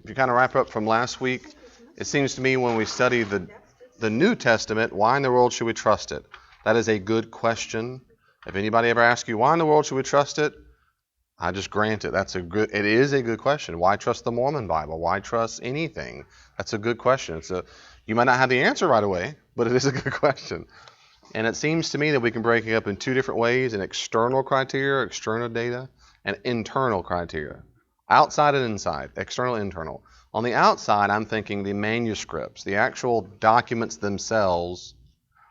if you kind of wrap up from last week, it seems to me when we study the New Testament, why in the world should we trust it? That is a good question. If anybody ever asks you, why in the world should we trust it? I just grant it. It is a good question. Why trust the Mormon Bible? Why trust anything? That's a good question. You might not have the answer right away, but it is a good question. And it seems to me that we can break it up in two different ways: an external criteria, external data, and internal criteria. Outside and inside, external, internal. On the outside, I'm thinking the manuscripts, the actual documents themselves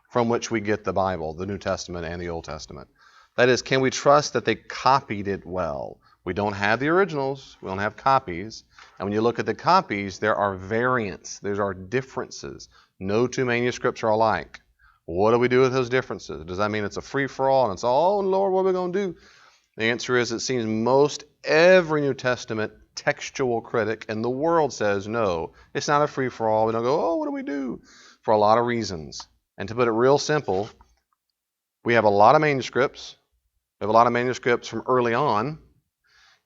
from which we get the Bible, the New Testament and the Old Testament. That is, can we trust that they copied it well? We don't have the originals. We don't have copies. And when you look at the copies, there are variants. There are differences. No two manuscripts are alike. What do we do with those differences? Does that mean it's a free-for-all and it's, oh, Lord, what are we going to do? The answer is, it seems most every New Testament textual critic in the world says, no, it's not a free-for-all. We don't go, oh, what do we do? For a lot of reasons. And to put it real simple, we have a lot of manuscripts. We have a lot of manuscripts from early on,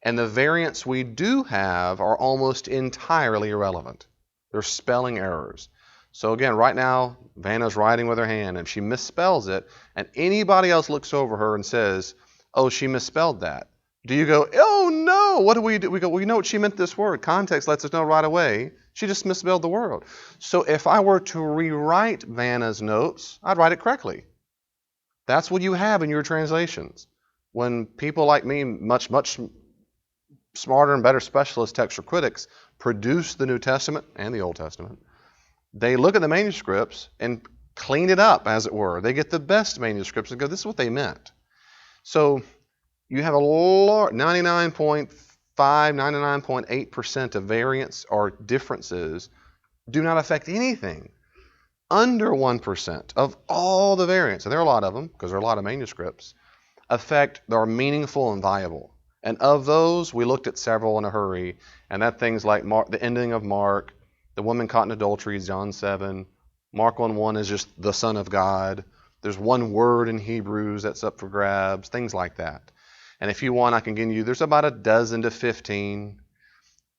and the variants we do have are almost entirely irrelevant. They're spelling errors. So again, right now, Vanna's writing with her hand, and she misspells it, and anybody else looks over her and says, oh, she misspelled that. Do you go, oh no, what do? We go, well, you know what she meant this word. Context lets us know right away. She just misspelled the word. So if I were to rewrite Vanna's notes, I'd write it correctly. That's what you have in your translations. When people like me, much smarter and better specialist textual critics, produce the New Testament and the Old Testament, they look at the manuscripts and clean it up, as it were. They get the best manuscripts and go, this is what they meant. So you have a lot, 99.5, 99.8% of variants or differences do not affect anything. Under 1% of all the variants, and there are a lot of them because there are a lot of manuscripts, are meaningful and viable. And of those, we looked at several in a hurry, and that things like the ending of Mark, the woman caught in adultery, John 7, Mark 1:1 is just the Son of God. There's one word in Hebrews that's up for grabs, things like that. And if you want, I can give you, there's about a dozen to 15.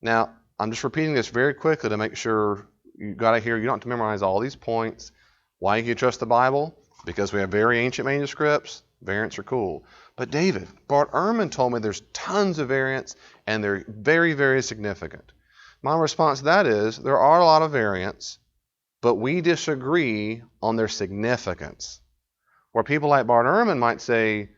Now, I'm just repeating this very quickly to make sure you got to hear, you don't have to memorize all these points. Why do you trust the Bible? Because we have very ancient manuscripts. Variants are cool. But David, Bart Ehrman told me there's tons of variants, and they're very, very significant. My response to that is, there are a lot of variants, but we disagree on their significance. Where people like Bart Ehrman might say,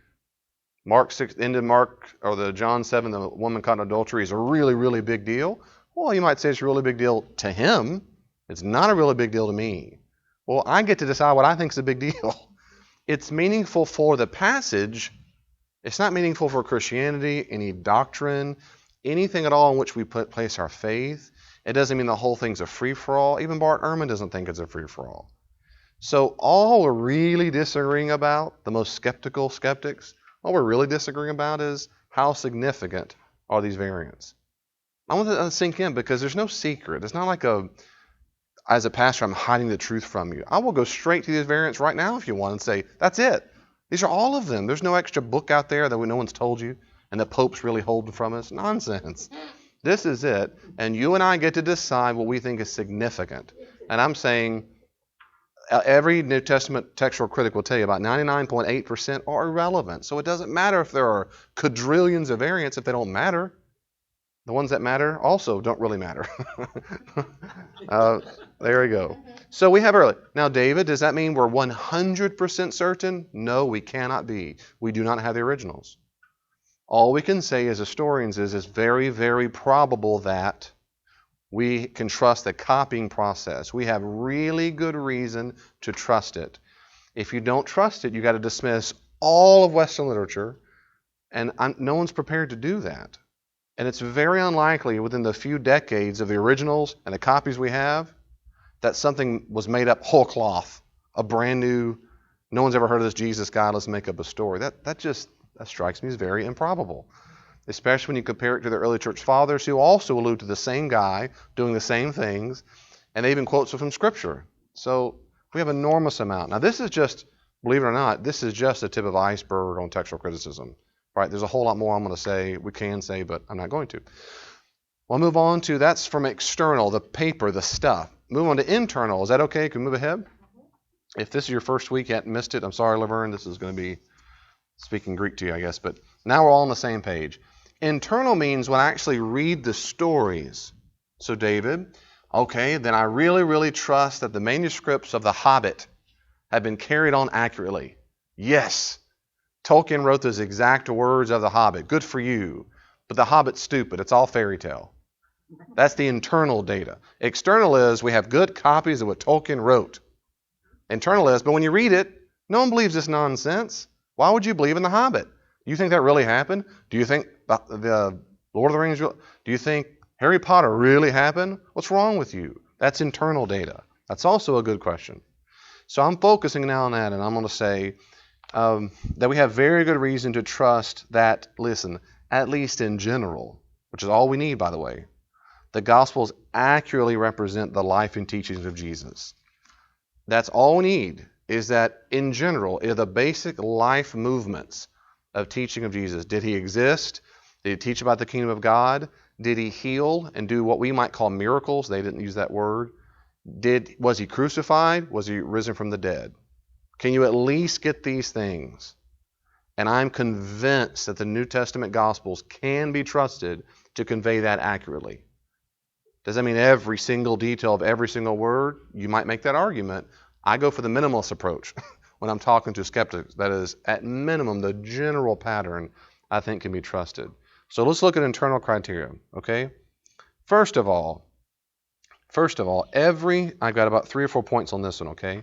Mark 6, end of Mark, or the John 7, the woman caught in adultery is a really, really big deal. Well, you might say it's a really big deal to him. It's not a really big deal to me. Well, I get to decide what I think is a big deal. It's meaningful for the passage. It's not meaningful for Christianity, any doctrine, anything at all in which we place our faith. It doesn't mean the whole thing's a free-for-all. Even Bart Ehrman doesn't think it's a free-for-all. So all we're really disagreeing about, the most skeptical skeptics, all we're really disagreeing about is how significant are these variants. I want that to sink in because there's no secret. It's not like as a pastor, I'm hiding the truth from you. I will go straight to these variants right now if you want and say, that's it. These are all of them. There's no extra book out there that no one's told you and the Pope's really holding from us. Nonsense. This is it. And you and I get to decide what we think is significant. And I'm saying every New Testament textual critic will tell you about 99.8% are irrelevant. So it doesn't matter if there are quadrillions of variants if they don't matter. The ones that matter also don't really matter. There we go. So we have early. Now, David, does that mean we're 100% certain? No, we cannot be. We do not have the originals. All we can say as historians is it's very, very probable that we can trust the copying process. We have really good reason to trust it. If you don't trust it, you got to dismiss all of Western literature, and no one's prepared to do that. And it's very unlikely within the few decades of the originals and the copies we have that something was made up whole cloth, a brand new, no one's ever heard of this Jesus guy, let's make up a story. That strikes me as very improbable, especially when you compare it to the early church fathers who also allude to the same guy doing the same things, and they even quote from Scripture. So we have an enormous amount. Now this is just, believe it or not, this is just a tip of the iceberg on textual criticism. Right? There's a whole lot more I'm going to say, we can say, but I'm not going to. We'll move on to, that's from external, the paper, the stuff. Move on to internal. Is that okay? Can we move ahead? If this is your first week, you hadn't missed it, I'm sorry, Laverne. This is going to be speaking Greek to you, I guess. But now we're all on the same page. Internal means when I actually read the stories. So David, okay, then I really, really trust that the manuscripts of The Hobbit have been carried on accurately. Yes, Tolkien wrote those exact words of The Hobbit. Good for you. But The Hobbit's stupid. It's all fairy tale. That's the internal data. External is we have good copies of what Tolkien wrote. Internal is, but when you read it, no one believes this nonsense. Why would you believe in The Hobbit? Do you think that really happened? Do you think the Lord of the Rings, do you think Harry Potter really happened? What's wrong with you? That's internal data. That's also a good question. So I'm focusing now on that, and I'm going to say that we have very good reason to trust that, listen, at least in general, which is all we need, by the way, the Gospels accurately represent the life and teachings of Jesus. That's all we need, is that in general, the basic life movements of teaching of Jesus. Did he exist? Did he teach about the kingdom of God? Did he heal and do what we might call miracles? They didn't use that word. Was he crucified? Was he risen from the dead? Can you at least get these things? And I'm convinced that the New Testament Gospels can be trusted to convey that accurately. Does that mean every single detail of every single word? You might make that argument. I go for the minimalist approach when I'm talking to skeptics. That is, at minimum, the general pattern I think can be trusted. So let's look at internal criteria, okay? First of all, I've got about 3 or 4 points on this one, okay?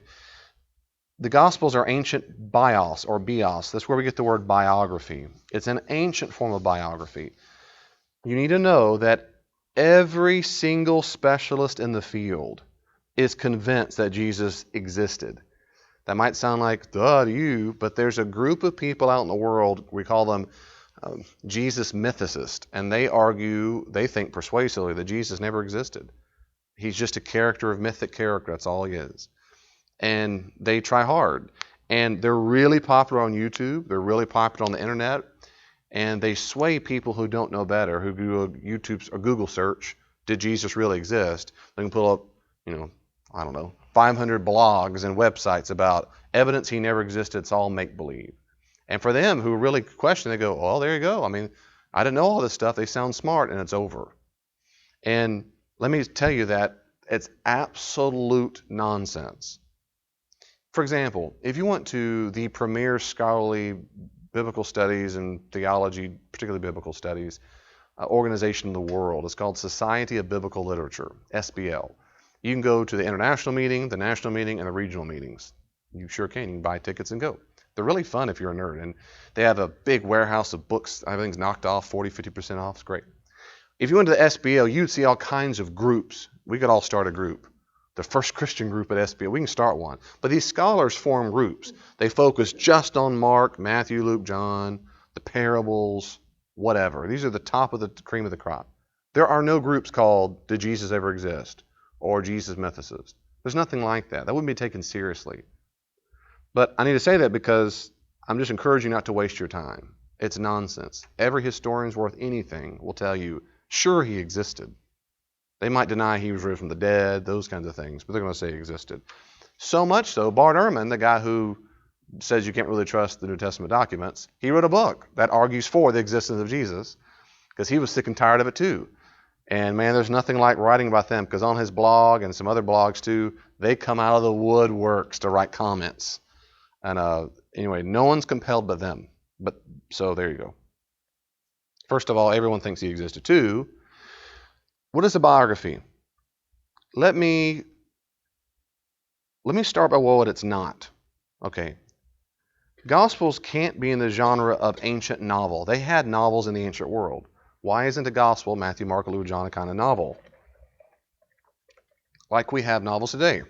The Gospels are ancient bios or bios. That's where we get the word biography. It's an ancient form of biography. You need to know that every single specialist in the field is convinced that Jesus existed. That might sound like, duh, to you, but there's a group of people out in the world, we call them Jesus mythicists, and they think persuasively that Jesus never existed. He's just a character of mythic character, that's all he is. And they try hard. And they're really popular on YouTube, they're really popular on the internet, and they sway people who don't know better, who do a YouTube or Google search, did Jesus really exist? They can pull up, 500 blogs and websites about evidence he never existed. It's all make-believe. And for them who really question, they go, well, there you go. I mean, I didn't know all this stuff. They sound smart, and it's over. And let me tell you that it's absolute nonsense. For example, if you went to the premier scholarly biblical studies and theology, particularly biblical studies, organization in the world, it's called Society of Biblical Literature, SBL. You can go to the international meeting, the national meeting, and the regional meetings. You sure can. You can buy tickets and go. They're really fun if you're a nerd. And they have a big warehouse of books. Everything's knocked off, 40, 50% off. It's great. If you went to the SBL, you'd see all kinds of groups. We could all start a group. The first Christian group at SBL. We can start one. But these scholars form groups. They focus just on Mark, Matthew, Luke, John, the parables, whatever. These are the top of the cream of the crop. There are no groups called Did Jesus Ever Exist? Or Jesus Mythicist. There's nothing like that. That wouldn't be taken seriously. But I need to say that because I'm just encouraging you not to waste your time. It's nonsense. Every historian's worth anything will tell you, sure, he existed. They might deny he was risen from the dead, those kinds of things, but they're going to say he existed. So much so, Bart Ehrman, the guy who says you can't really trust the New Testament documents, he wrote a book that argues for the existence of Jesus because he was sick and tired of it too. And man, there's nothing like writing about them because on his blog and some other blogs too, they come out of the woodworks to write comments. And anyway, no one's compelled but them. But so there you go. First of all, everyone thinks he existed too. What is a biography? Let me start by what it's not. Okay. Gospels can't be in the genre of ancient novel. They had novels in the ancient world. Why isn't a gospel, Matthew, Mark, Luke, John, a kind of novel? Like we have novels today,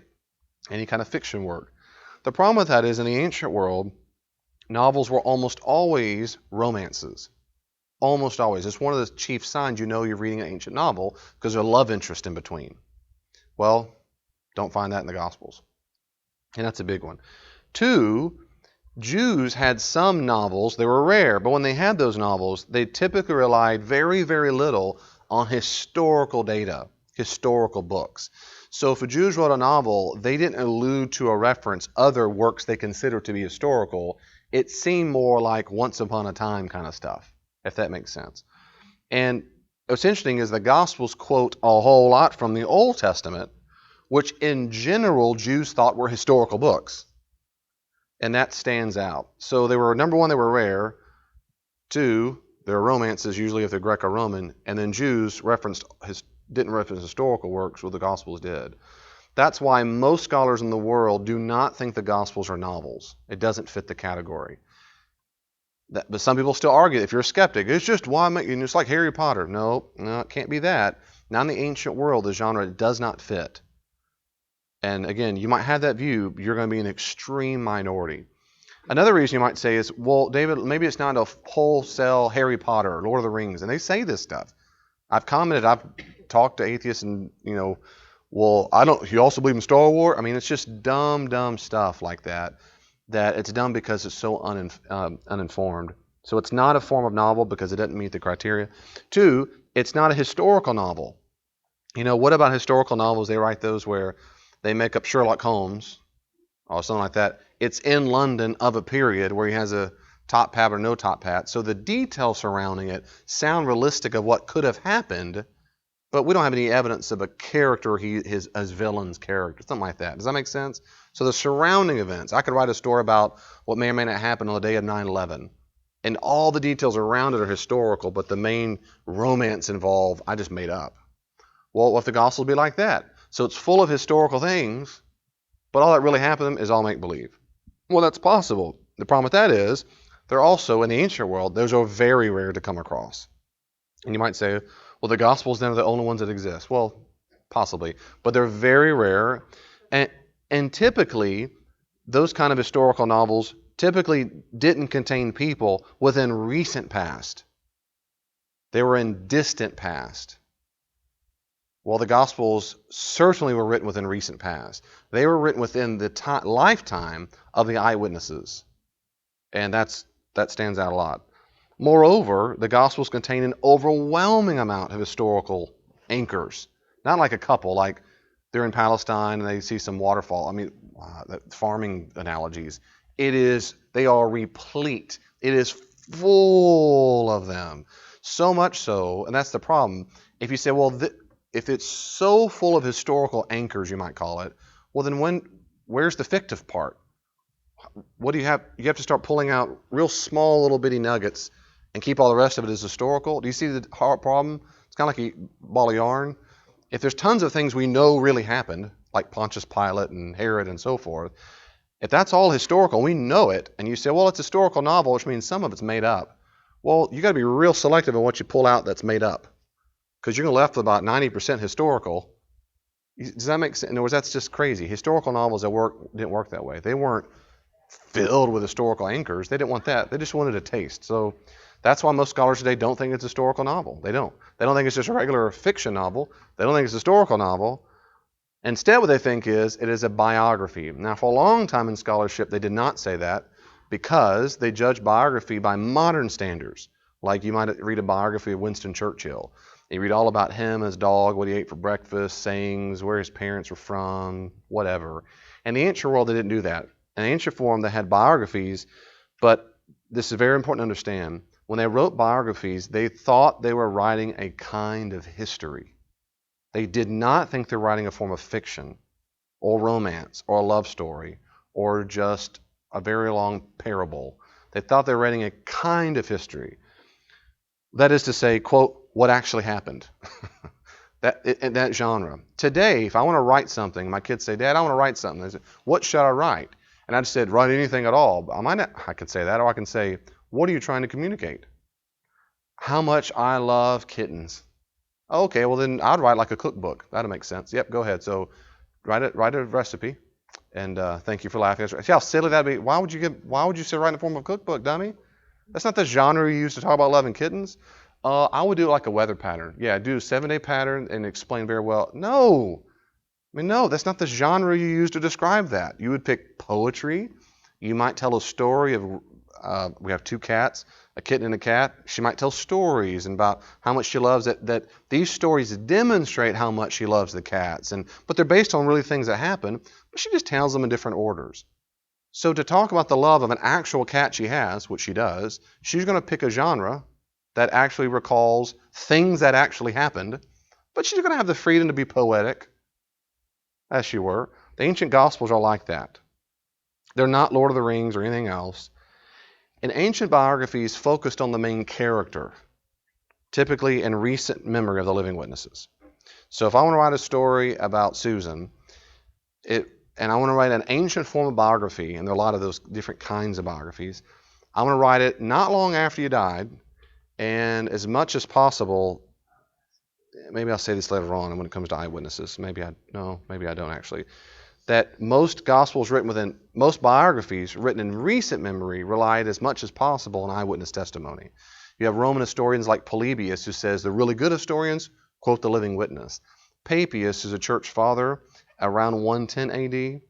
any kind of fiction work. The problem with that is in the ancient world, novels were almost always romances. Almost always. It's one of the chief signs you know you're reading an ancient novel because there's a love interest in between. Well, don't find that in the Gospels. And that's a big one. 2, Jews had some novels. They were rare, but when they had those novels, they typically relied very, very little on historical data, historical books. So if a Jews wrote a novel, they didn't allude to or reference other works they considered to be historical. It seemed more like once upon a time kind of stuff, if that makes sense. And what's interesting is the Gospels quote a whole lot from the Old Testament, which in general Jews thought were historical books. And that stands out. So they were, number one, they were rare. Two, they're romances, usually if they're Greco-Roman. And then Jews didn't reference historical works, well, the Gospels did. That's why most scholars in the world do not think the Gospels are novels. It doesn't fit the category. But some people still argue, if you're a skeptic, it's just it's like Harry Potter. No, it can't be that. Now in the ancient world, the genre does not fit. And again, you might have that view, you're going to be an extreme minority. Another reason you might say is, well, David, maybe it's not a wholesale Harry Potter or Lord of the Rings, and they say this stuff. I've talked to atheists and, well, you also believe in Star Wars? I mean, it's just dumb stuff like that it's dumb because it's so uninformed. So it's not a form of novel because it doesn't meet the criteria. Two, it's not a historical novel. What about historical novels? They write those where they make up Sherlock Holmes or something like that. It's in London of a period where he has a top hat or no top hat. So the details surrounding it sound realistic of what could have happened, but we don't have any evidence of a character, his villain's character, something like that. Does that make sense? So the surrounding events, I could write a story about what may or may not happen on the day of 9/11, and all the details around it are historical, but the main romance involved, I just made up. Well, what if the gospel would be like that? So it's full of historical things, but all that really happened is all make-believe. Well, that's possible. The problem with that is, they're also, in the ancient world, those are very rare to come across. And you might say, well, the Gospels then are the only ones that exist. Well, possibly, but they're very rare. And typically, those kind of historical novels typically didn't contain people within recent past. They were in distant past. Well, the Gospels certainly were written within recent past. They were written within the lifetime of the eyewitnesses. And that stands out a lot. Moreover, the Gospels contain an overwhelming amount of historical anchors. Not like a couple, like they're in Palestine and they see some waterfall. I mean, farming analogies. They are replete. It is full of them. So much so, and that's the problem. If you say, well, if it's so full of historical anchors, you might call it, well, then where's the fictive part? What do you have? You have to start pulling out real small little bitty nuggets and keep all the rest of it as historical. Do you see the hard problem? It's kind of like a ball of yarn. If there's tons of things we know really happened, like Pontius Pilate and Herod and so forth, if that's all historical, we know it, and you say, well, it's a historical novel, which means some of it's made up. Well, you got to be real selective in what you pull out that's made up, because you're left with about 90% historical. Does that make sense? In other words, that's just crazy. Historical novels didn't work that way. They weren't filled with historical anchors. They didn't want that. They just wanted a taste. So that's why most scholars today don't think it's a historical novel. They don't. They don't think it's just a regular fiction novel. They don't think it's a historical novel. Instead, what they think is it is a biography. Now, for a long time in scholarship, they did not say that because they judge biography by modern standards. Like you might read a biography of Winston Churchill. You read all about him, his dog, what he ate for breakfast, sayings, where his parents were from, whatever. In the ancient world, they didn't do that. In the ancient form, they had biographies, but this is very important to understand. When they wrote biographies, they thought they were writing a kind of history. They did not think they were writing a form of fiction or romance or a love story or just a very long parable. They thought they were writing a kind of history. That is to say, quote, what actually happened. In that genre. Today, if I want to write something, my kids say, Dad, I want to write something. They say, what should I write? And I just said, write anything at all. I could say that, or I can say, what are you trying to communicate? How much I love kittens. Okay, well then I'd write like a cookbook. That'll make sense. Yep, go ahead. So write a recipe, and thank you for laughing. See how silly that'd be? Why would you say write in the form of a cookbook, dummy? That's not the genre you use to talk about loving kittens. I would do it like a weather pattern. Yeah, do a 7-day pattern and explain very well. No, that's not the genre you use to describe that. You would pick poetry. You might tell a story of, we have 2 cats. a kitten and a cat. She might tell stories about how much she loves it, that these stories demonstrate how much she loves the cats. But they're based on really things that happen, but she just tells them in different orders. So to talk about the love of an actual cat she has, which she does, she's going to pick a genre that actually recalls things that actually happened, but she's going to have the freedom to be poetic, as she were. The ancient Gospels are like that. They're not Lord of the Rings or anything else. And ancient biographies focused on the main character, typically in recent memory of the living witnesses. So if I want to write a story about Susan, and I want to write an ancient form of biography, and there are a lot of those different kinds of biographies, I want to write it not long after you died, and as much as possible, maybe I'll say this later on when it comes to eyewitnesses. Maybe I don't actually. That most biographies written in recent memory relied as much as possible on eyewitness testimony. You have Roman historians like Polybius who says the really good historians quote the living witness. Papias is a church father around 110 AD.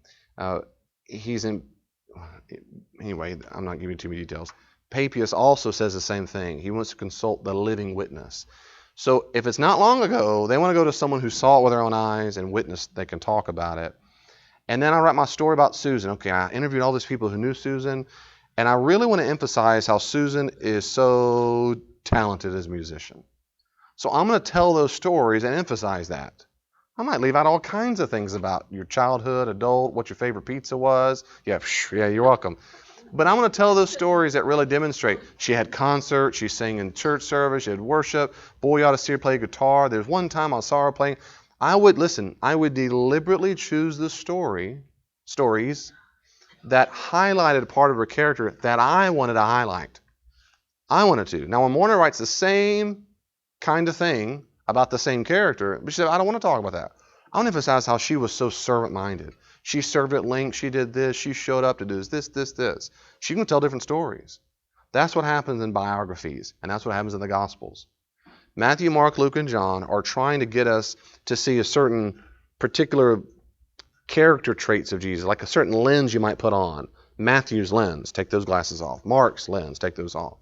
Anyway, I'm not giving you too many details. Papias also says the same thing. He wants to consult the living witness. So if it's not long ago, they want to go to someone who saw it with their own eyes and witnessed. They can talk about it. And then I write my story about Susan. Okay, I interviewed all these people who knew Susan, and I really want to emphasize how Susan is so talented as a musician. So I'm going to tell those stories and emphasize that. I might leave out all kinds of things about your childhood, adult, what your favorite pizza was. Yeah, you're welcome. But I'm going to tell those stories that really demonstrate. She had concerts, she sang in church service, she had worship. Boy, you ought to see her play guitar. There's one time I saw her playing. I would deliberately choose the stories that highlighted a part of her character that I wanted to highlight. I wanted to. Now, when Warner writes the same kind of thing about the same character, but she said, I don't want to talk about that. I want to emphasize how she was so servant-minded. She served at length. She did this. She showed up to do this. She can tell different stories. That's what happens in biographies, and that's what happens in the Gospels. Matthew, Mark, Luke, and John are trying to get us to see a certain particular character traits of Jesus, like a certain lens you might put on. Matthew's lens, take those glasses off. Mark's lens, take those off.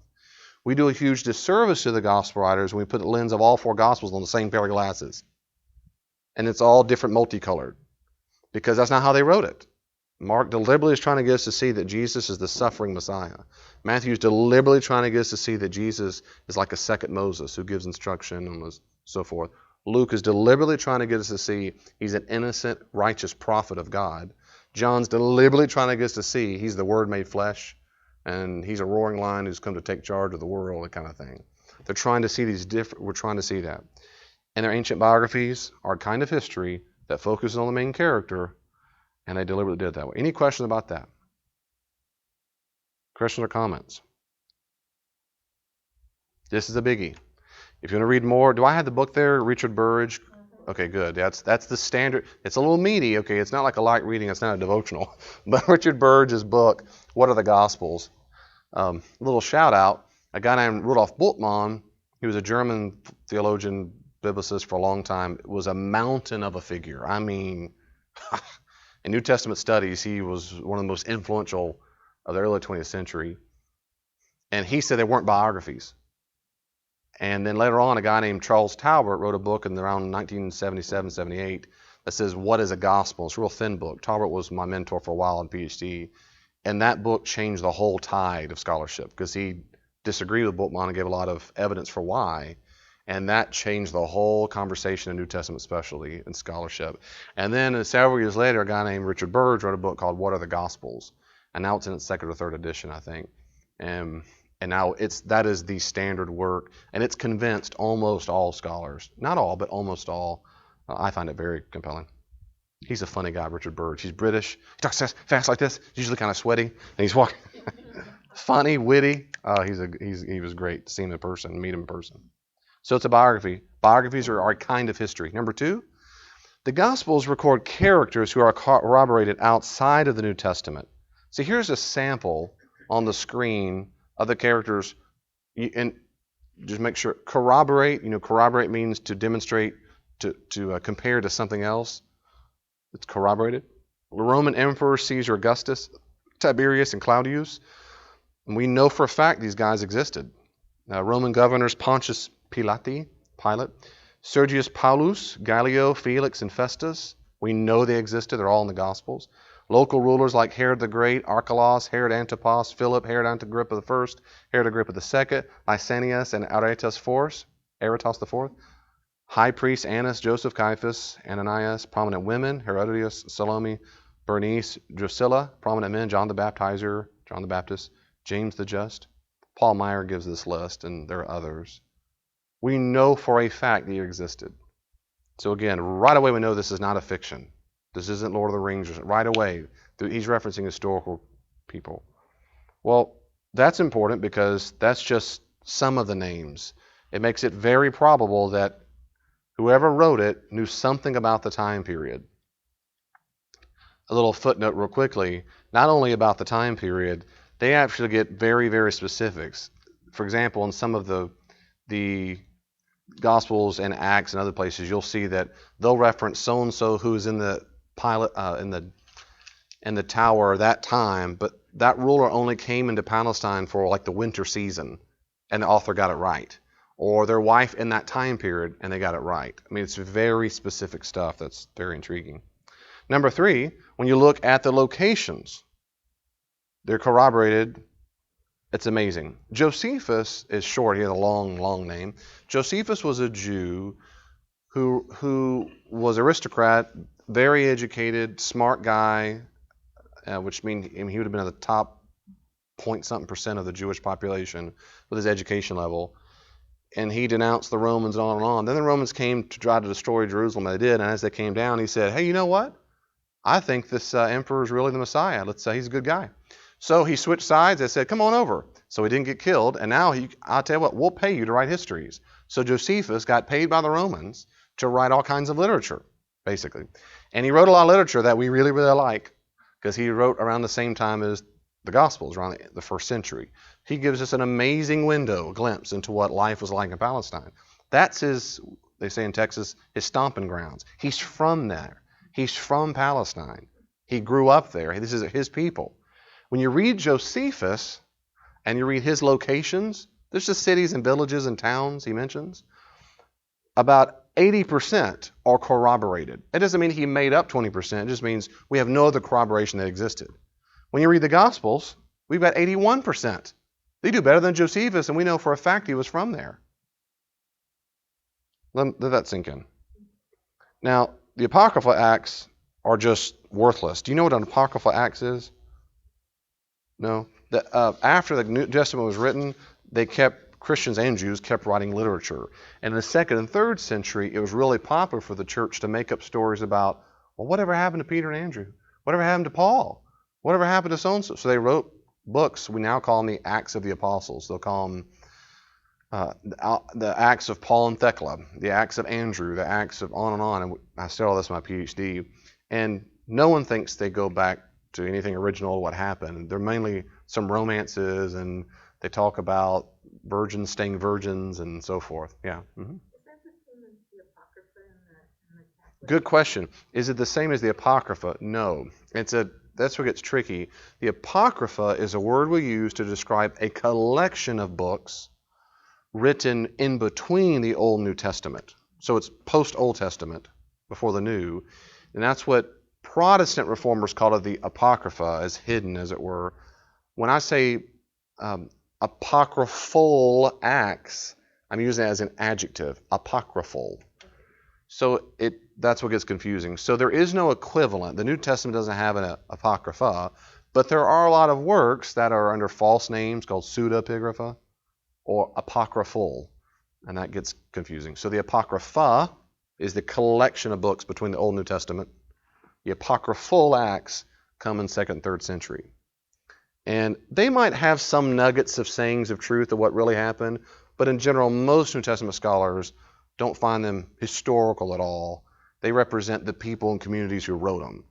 We do a huge disservice to the Gospel writers when we put the lens of all four Gospels on the same pair of glasses. And it's all different multicolored, because that's not how they wrote it. Mark deliberately is trying to get us to see that Jesus is the suffering Messiah. Matthew is deliberately trying to get us to see that Jesus is like a second Moses who gives instruction and so forth. Luke is deliberately trying to get us to see he's an innocent, righteous prophet of God. John's deliberately trying to get us to see he's the Word made flesh, and he's a roaring lion who's come to take charge of the world, that kind of thing. They're trying to see these different. We're trying to see that. And their ancient biographies are a kind of history that focuses on the main character, and they deliberately did it that way. Any questions about that? Questions or comments? This is a biggie. If you want to read more, do I have the book there, Richard Burridge? Okay, good. That's the standard. It's a little meaty. Okay, it's not like a light reading. It's not a devotional. But Richard Burridge's book, What Are the Gospels? A little shout out. A guy named Rudolf Bultmann, he was a German theologian, biblicist for a long time, was a mountain of a figure. I mean, in New Testament studies, he was one of the most influential of the early 20th century. And he said there weren't biographies. And then later on, a guy named Charles Talbot wrote a book in around 1977, 78 that says, What is a Gospel? It's a real thin book. Talbot was my mentor for a while in PhD. And that book changed the whole tide of scholarship because he disagreed with Bultmann and gave a lot of evidence for why. And that changed the whole conversation in New Testament specialty and scholarship. And then several years later, a guy named Richard Burridge wrote a book called What Are the Gospels? And now it's in its second or third edition, I think. And now that is the standard work. And it's convinced almost all scholars, not all, but almost all. I find it very compelling. He's a funny guy, Richard Burridge. He's British. He talks fast like this. He's usually kind of sweaty. And he's walking. Funny, witty. He was great to see him in person, meet him in person. So it's a biography. Biographies are a kind of history. Number two, the Gospels record characters who are corroborated outside of the New Testament. So here's a sample on the screen of the characters. And just make sure, corroborate, corroborate means to demonstrate, to compare to something else. It's corroborated. The Roman Emperor Caesar Augustus, Tiberius, and Claudius. And we know for a fact these guys existed. Roman governors Pontius Pilate, Sergius Paulus, Gallio, Felix, and Festus. We know they existed. They're all in the Gospels. Local rulers like Herod the Great, Archelaus, Herod Antipas, Philip, Herod Agrippa I, Herod Agrippa II, Lysanias, and Aretas IV. High priests Annas, Joseph, Caiaphas, Ananias. Prominent women, Herodias, Salome, Bernice, Drusilla. Prominent men, John the Baptizer, John the Baptist, James the Just. Paul Meyer gives this list, and there are others. We know for a fact that he existed. So again, right away we know this is not a fiction. This isn't Lord of the Rings. Right away, he's referencing historical people. Well, that's important because that's just some of the names. It makes it very probable that whoever wrote it knew something about the time period. A little footnote real quickly, not only about the time period, they actually get very, very specifics. For example, in some of the Gospels and Acts and other places, you'll see that they'll reference so and so who's in the in the tower that time, but that ruler only came into Palestine for like the winter season, and the author got it right. Or their wife in that time period, and they got it right. I mean, it's very specific stuff that's very intriguing. Number 3, when you look at the locations, they're corroborated. It's amazing. Josephus is short. He had a long, long name. Josephus was a Jew who was aristocrat, very educated, smart guy, which means he would have been at the top point-something% of the Jewish population with his education level. And he denounced the Romans and on and on. Then the Romans came to try to destroy Jerusalem. They did. And as they came down, he said, hey, you know what? I think this emperor is really the Messiah. Let's say he's a good guy. So he switched sides. They said, come on over. So he didn't get killed. And now I'll tell you what, we'll pay you to write histories. So Josephus got paid by the Romans to write all kinds of literature, basically. And he wrote a lot of literature that we really, really like because he wrote around the same time as the Gospels, around the first century. He gives us an amazing window, a glimpse into what life was like in Palestine. That's his, they say in Texas, his stomping grounds. He's from there. He's from Palestine. He grew up there. This is his people. When you read Josephus and you read his locations, there's just cities and villages and towns he mentions. About 80% are corroborated. It doesn't mean he made up 20%. It just means we have no other corroboration that existed. When you read the Gospels, we've got 81%. They do better than Josephus, and we know for a fact he was from there. Let that sink in. Now, the Apocryphal Acts are just worthless. Do you know what an Apocryphal Acts is? No? After the New Testament was written, Christians and Jews kept writing literature. And in the 2nd and 3rd century, it was really popular for the church to make up stories about, well, whatever happened to Peter and Andrew? Whatever happened to Paul? Whatever happened to so-and-so? So they wrote books. We now call them the Acts of the Apostles. They'll call them the Acts of Paul and Thecla, the Acts of Andrew, the Acts of on and on. And I studied all this in my PhD. And no one thinks they go back to anything original, what happened. They're mainly some romances, and they talk about virgins staying virgins and so forth. Yeah. Mm-hmm. Is that the same as the Apocrypha in the Catholic? Good question. Is it the same as the Apocrypha? No. That's what gets tricky. The Apocrypha is a word we use to describe a collection of books written in between the Old and New Testament. So it's post-Old Testament, before the New. And that's what Protestant reformers call it, the Apocrypha, as hidden, as it were. When I say apocryphal acts, I'm using it as an adjective, apocryphal. So that's what gets confusing. So there is no equivalent. The New Testament doesn't have an apocrypha, but there are a lot of works that are under false names called pseudepigrapha or apocryphal, and that gets confusing. So the Apocrypha is the collection of books between the Old and New Testament. The apocryphal acts come in 2nd and 3rd century. And they might have some nuggets of sayings of truth of what really happened, but in general, most New Testament scholars don't find them historical at all. They represent the people and communities who wrote them.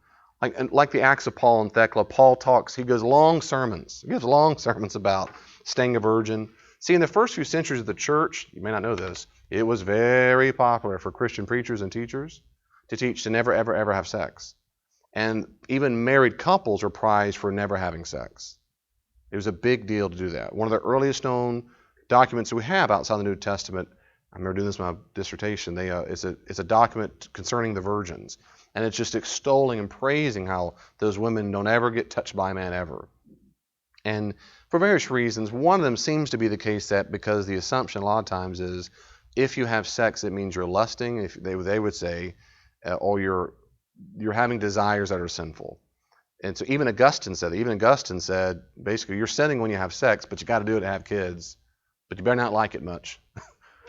Like the Acts of Paul and Thecla, Paul gives long sermons. He gives long sermons about staying a virgin. See, in the first few centuries of the church, you may not know this, it was very popular for Christian preachers and teachers to teach to never, ever, ever have sex. And even married couples were prized for never having sex. It was a big deal to do that. One of the earliest known documents we have outside the New Testament. I remember doing this in my dissertation. It's a document concerning the virgins, and it's just extolling and praising how those women don't ever get touched by a man ever. And for various reasons, one of them seems to be the case that because the assumption a lot of times is if you have sex, it means you're lusting. If they would say, or you're having desires that are sinful. And so even Augustine said, basically, you're sinning when you have sex, but you got to do it to have kids. But you better not like it much.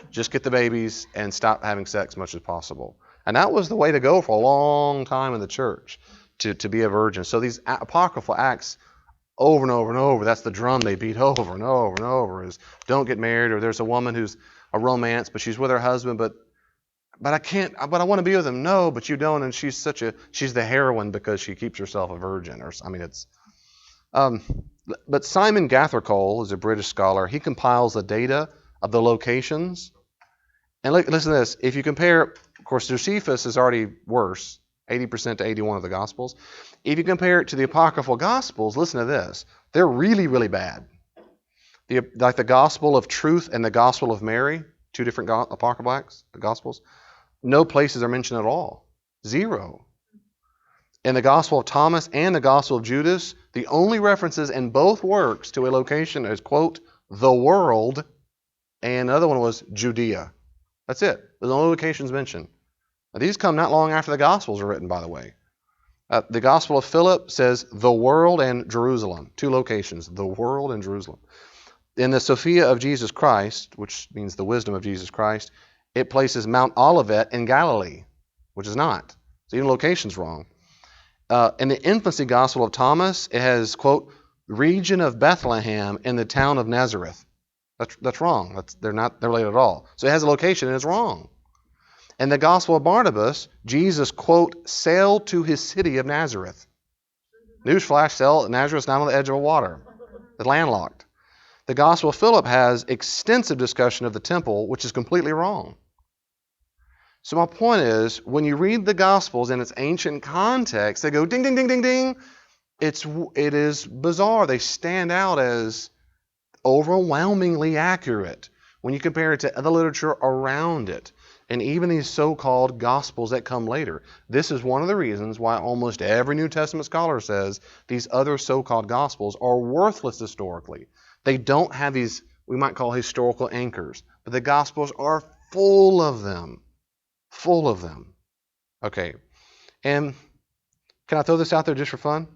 Just get the babies and stop having sex as much as possible. And that was the way to go for a long time in the church, to be a virgin. So these apocryphal acts, over and over and over, that's the drum they beat over and over and over, is don't get married, or there's a woman who's a romance, but she's with her husband, but I want to be with him. No, but you don't, and she's the heroine because she keeps herself a virgin. But Simon Gathercole is a British scholar. He compiles the data of the locations. And listen to this. If you compare, of course, Josephus is already worse, 80% to 81 of the Gospels. If you compare it to the apocryphal Gospels, listen to this. They're really, really bad. Like the Gospel of Truth and the Gospel of Mary, two different apocryphal Gospels, no places are mentioned at all. Zero. In the Gospel of Thomas and the Gospel of Judas, the only references in both works to a location is, quote, the world, and the other one was Judea. That's it. There's the only locations mentioned. Now, these come not long after the Gospels are written, by the way. The Gospel of Philip says the world and Jerusalem. Two locations, the world and Jerusalem. In the Sophia of Jesus Christ, which means the wisdom of Jesus Christ, it places Mount Olivet in Galilee, which is not. So even location's wrong. In the infancy Gospel of Thomas, it has, quote, region of Bethlehem in the town of Nazareth. That's wrong. They're not related at all. So it has a location and it's wrong. In the Gospel of Barnabas, Jesus, quote, sailed to his city of Nazareth. Newsflash, Nazareth's not on the edge of a water. It's landlocked. The Gospel of Philip has extensive discussion of the temple, which is completely wrong. So my point is, when you read the Gospels in its ancient context, they go ding, ding, ding, ding, ding. It is bizarre. They stand out as overwhelmingly accurate when you compare it to other literature around it. And even these so-called Gospels that come later. This is one of the reasons why almost every New Testament scholar says these other so-called Gospels are worthless historically. They don't have these, we might call historical anchors. But the Gospels are full of them. Full of them. Okay. And can I throw this out there just for fun?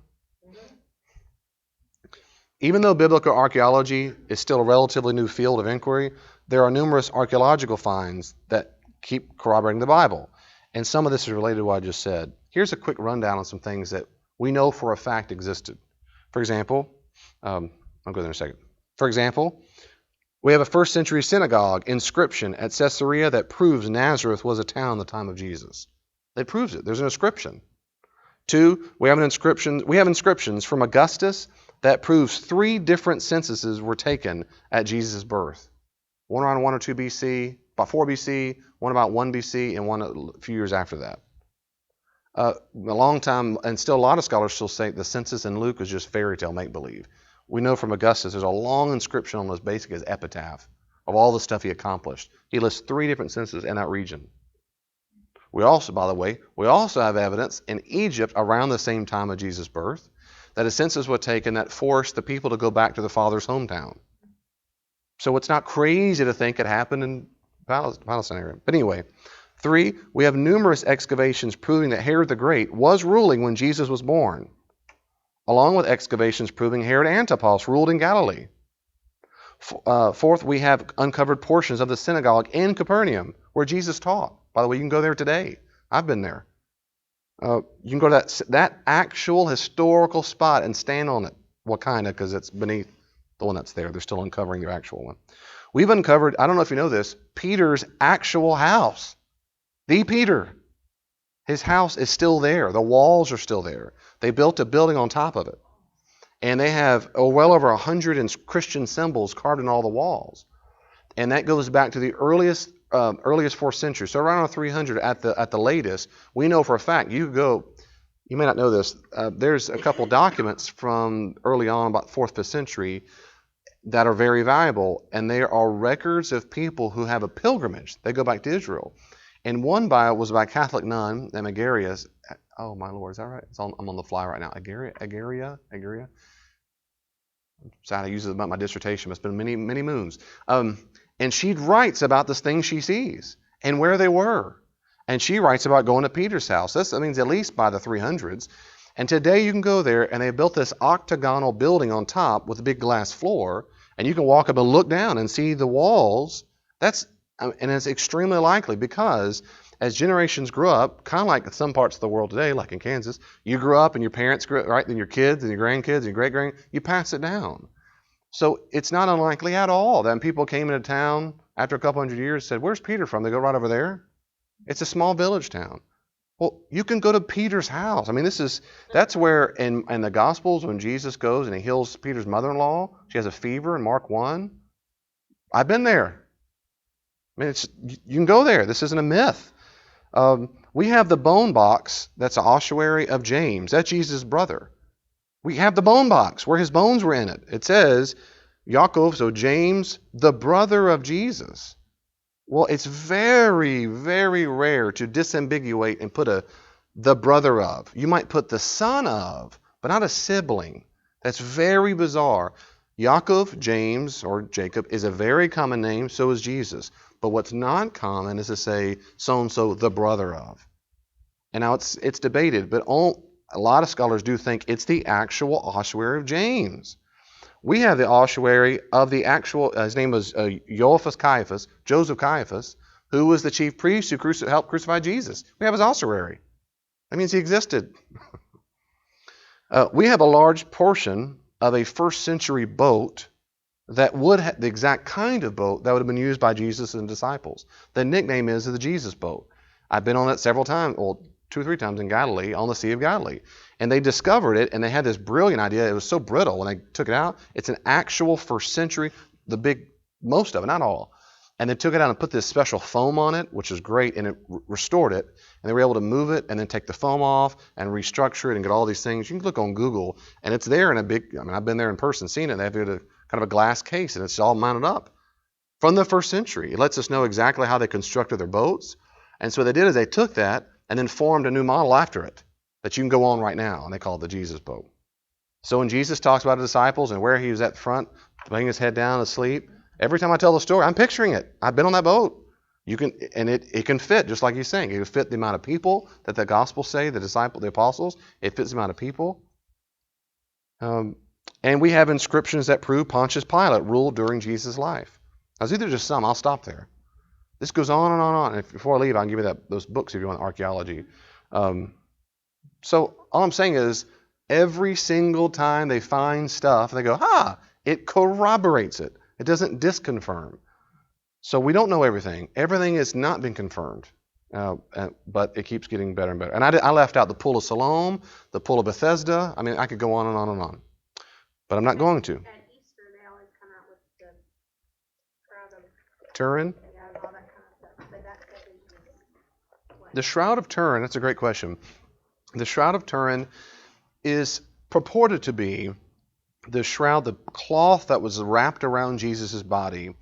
Even though biblical archaeology is still a relatively new field of inquiry, there are numerous archaeological finds that keep corroborating the Bible. And some of this is related to what I just said. Here's a quick rundown on some things that we know for a fact existed. For example, I'll go there in a second. For example, we have a first century synagogue inscription at Caesarea that proves Nazareth was a town in the time of Jesus. It proves it. There's an inscription. 2, we have inscriptions from Augustus that proves 3 different censuses were taken at Jesus' birth. One around 1 or 2 BC, about 4 BC, one about 1 BC, and one a few years after that. A long time, and still a lot of scholars still say the census in Luke is just fairy tale make-believe. We know from Augustus there's a long inscription on as basic as epitaph of all the stuff he accomplished. He lists 3 different censuses in that region. We also, by the way, have evidence in Egypt around the same time of Jesus' birth that a census was taken that forced the people to go back to the father's hometown. So it's not crazy to think it happened in Palestine area. But anyway, 3, we have numerous excavations proving that Herod the Great was ruling when Jesus was born, along with excavations proving Herod Antipas ruled in Galilee. 4th, we have uncovered portions of the synagogue in Capernaum where Jesus taught. By the way, you can go there today. I've been there. You can go to that actual historical spot and stand on it. Well, kind of, because it's beneath the one that's there. They're still uncovering the actual one. We've uncovered, I don't know if you know this, Peter's actual house. The Peter. His house is still there. The walls are still there. They built a building on top of it. And they have well over 100 Christian symbols carved in all the walls. And that goes back to the earliest 4th century. So around 300 at the latest. We know for a fact, you may not know this, there's a couple documents from early on, about 4th, 5th century, that are very valuable, and they are records of people who have a pilgrimage. They go back to Israel. And one was by a Catholic nun named Agarius. Oh, my Lord, is that right? I'm on the fly right now. Agaria. Sad I use it about my dissertation. It's been many, many moons. And she writes about this thing she sees and where they were. And she writes about going to Peter's house. That means at least by the 300s. And today you can go there, and they built this octagonal building on top with a big glass floor, and you can walk up and look down and see the walls. And it's extremely likely because as generations grew up, kind of like some parts of the world today, like in Kansas, you grew up and your parents grew up, right? Then your kids and your grandkids and your great-grand, you pass it down. So it's not unlikely at all that when people came into town after a couple hundred years said, "Where's Peter from?" They go, "Right over there." It's a small village town. Well, you can go to Peter's house. I mean, that's where in the Gospels when Jesus goes and he heals Peter's mother-in-law, she has a fever in Mark 1. I've been there. I mean, you can go there. This isn't a myth. We have the bone box that's an ossuary of James. That's Jesus' brother. We have the bone box where his bones were in it. It says, Yaakov, so James, the brother of Jesus. Well, it's very, very rare to disambiguate and put the brother of. You might put the son of, but not a sibling. That's very bizarre. Yaakov, James, or Jacob, is a very common name, so is Jesus. But what's not common is to say so-and-so the brother of. And now it's debated, but a lot of scholars do think it's the actual ossuary of James. We have the ossuary of the actual, his name was Joseph Caiaphas, who was the chief priest who helped crucify Jesus. We have his ossuary. That means he existed. We have a large portion of a first century boat that would have the exact kind of boat that would have been used by Jesus and disciples. The nickname is the Jesus boat. I've been on it several times, well, 2 or 3 times in Galilee, on the Sea of Galilee. And they discovered it, and they had this brilliant idea. It was so brittle when they took it out. It's an actual first century, most of it, not all. And they took it out and put this special foam on it, which is great, and it restored it. And they were able to move it and then take the foam off and restructure it and get all these things. You can look on Google, and it's there in I've been there in person, seen it. They have kind of a glass case, and it's all mounted up from the first century. It lets us know exactly how they constructed their boats. And so what they did is they took that and then formed a new model after it that you can go on right now, and they call it the Jesus boat. So when Jesus talks about the disciples and where he was at the front, laying his head down asleep, every time I tell the story, I'm picturing it. I've been on that boat. It can fit, just like he's saying. It can fit the amount of people that the Gospels say, the apostles. It fits the amount of people. And we have inscriptions that prove Pontius Pilate ruled during Jesus' life. Now, these are just some. I'll stop there. This goes on and on and on. Before I leave, I can give you those books if you want archaeology. So all I'm saying is every single time they find stuff, they go, it corroborates it. It doesn't disconfirm. So we don't know everything. Everything has not been confirmed, but it keeps getting better and better. And I left out the Pool of Siloam, the Pool of Bethesda. I mean, I could go on and on and on. But I'm not going to. At Easter, they always come out with the Shroud of Turin? and all that kind of stuff. But that's what The Shroud of Turin, that's a great question. The Shroud of Turin is purported to be the shroud, the cloth that was wrapped around Jesus' body,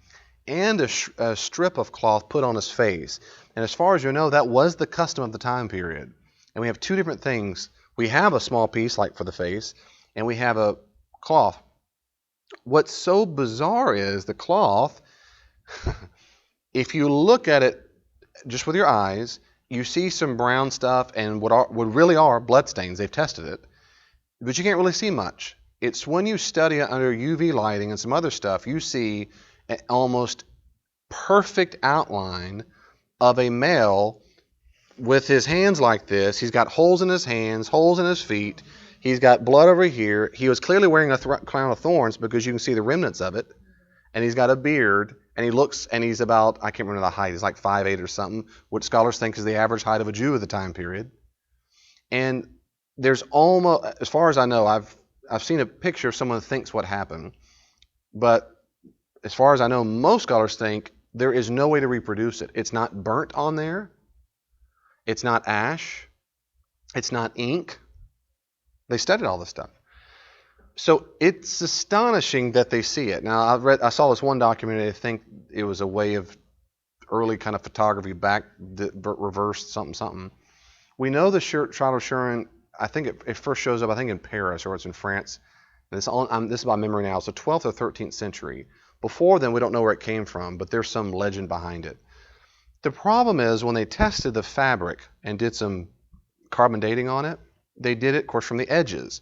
and a strip of cloth put on his face. And as far as you know, that was the custom of the time period. And we have 2 different things. We have a small piece, like for the face, and we have a cloth. What's so bizarre is the cloth, if you look at it just with your eyes, you see some brown stuff and what really are bloodstains. They've tested it. But you can't really see much. It's when you study it under UV lighting and some other stuff, you see an almost perfect outline of a male with his hands like this. He's got holes in his hands, holes in his feet. He's got blood over here. He was clearly wearing a crown of thorns because you can see the remnants of it. And he's got a beard, and he's about, I can't remember the height, he's like 5'8" or something, what scholars think is the average height of a Jew of the time period. And there's almost, as far as I know, I've seen a picture of someone who thinks what happened. But as far as I know, most scholars think there is no way to reproduce it. It's not burnt on there. It's not ash. It's not ink. They studied all this stuff. So it's astonishing that they see it. Now I saw this one documentary. I think it was a way of early kind of photography back that reversed something. We know the Shroud of Turin. I think it first shows up. I think in Paris or it's in France. This is by memory now. So 12th or 13th century. Before then, we don't know where it came from, but there's some legend behind it. The problem is when they tested the fabric and did some carbon dating on it, they did it, of course, from the edges.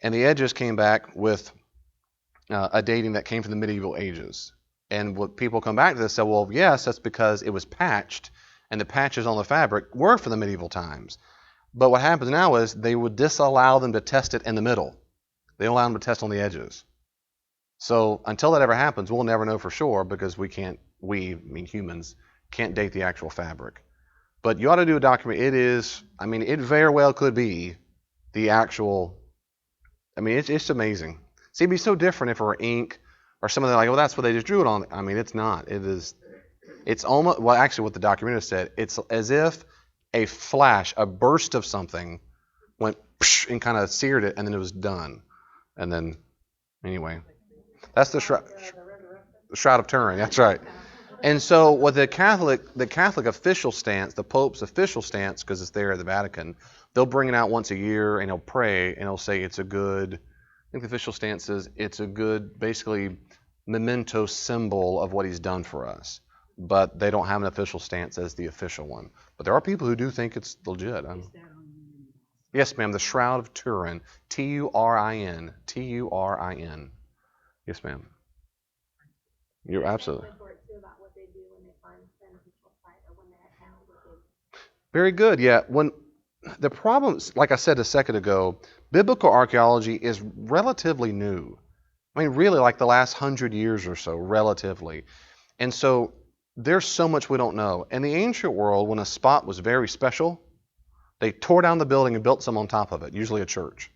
And the edges came back with a dating that came from the medieval ages. And what people come back to this say, well, yes, that's because it was patched, and the patches on the fabric were from the medieval times. But what happens now is they would disallow them to test it in the middle. They allow them to test on the edges. So until that ever happens, we'll never know for sure because humans, can't date the actual fabric. But you ought to do a document. It very well could be the actual, it's amazing. See, it'd be so different if it were ink or something like, well, that's what they just drew it on. It's not. It's almost, well, actually what the documentary said, it's as if a flash, a burst of something went and kind of seared it and then it was done. And then, anyway, that's the Shroud of Turin. That's right. And so what the Catholic official stance, the Pope's official stance, because it's there at the Vatican, they'll bring it out once a year and he'll pray and he'll say it's a good, I think the official stance is it's a good, basically, memento symbol of what he's done for us. But they don't have an official stance as the official one. But there are people who do think it's legit. Yes, ma'am, the Shroud of Turin, Turin, Turin. Yes, ma'am. You're absolutely. Very good. Yeah. When the problems, like I said a second ago, biblical archaeology is relatively new. Really like the last 100 years or so, relatively. And so there's so much we don't know. In the ancient world, when a spot was very special, they tore down the building and built some on top of it, usually a church.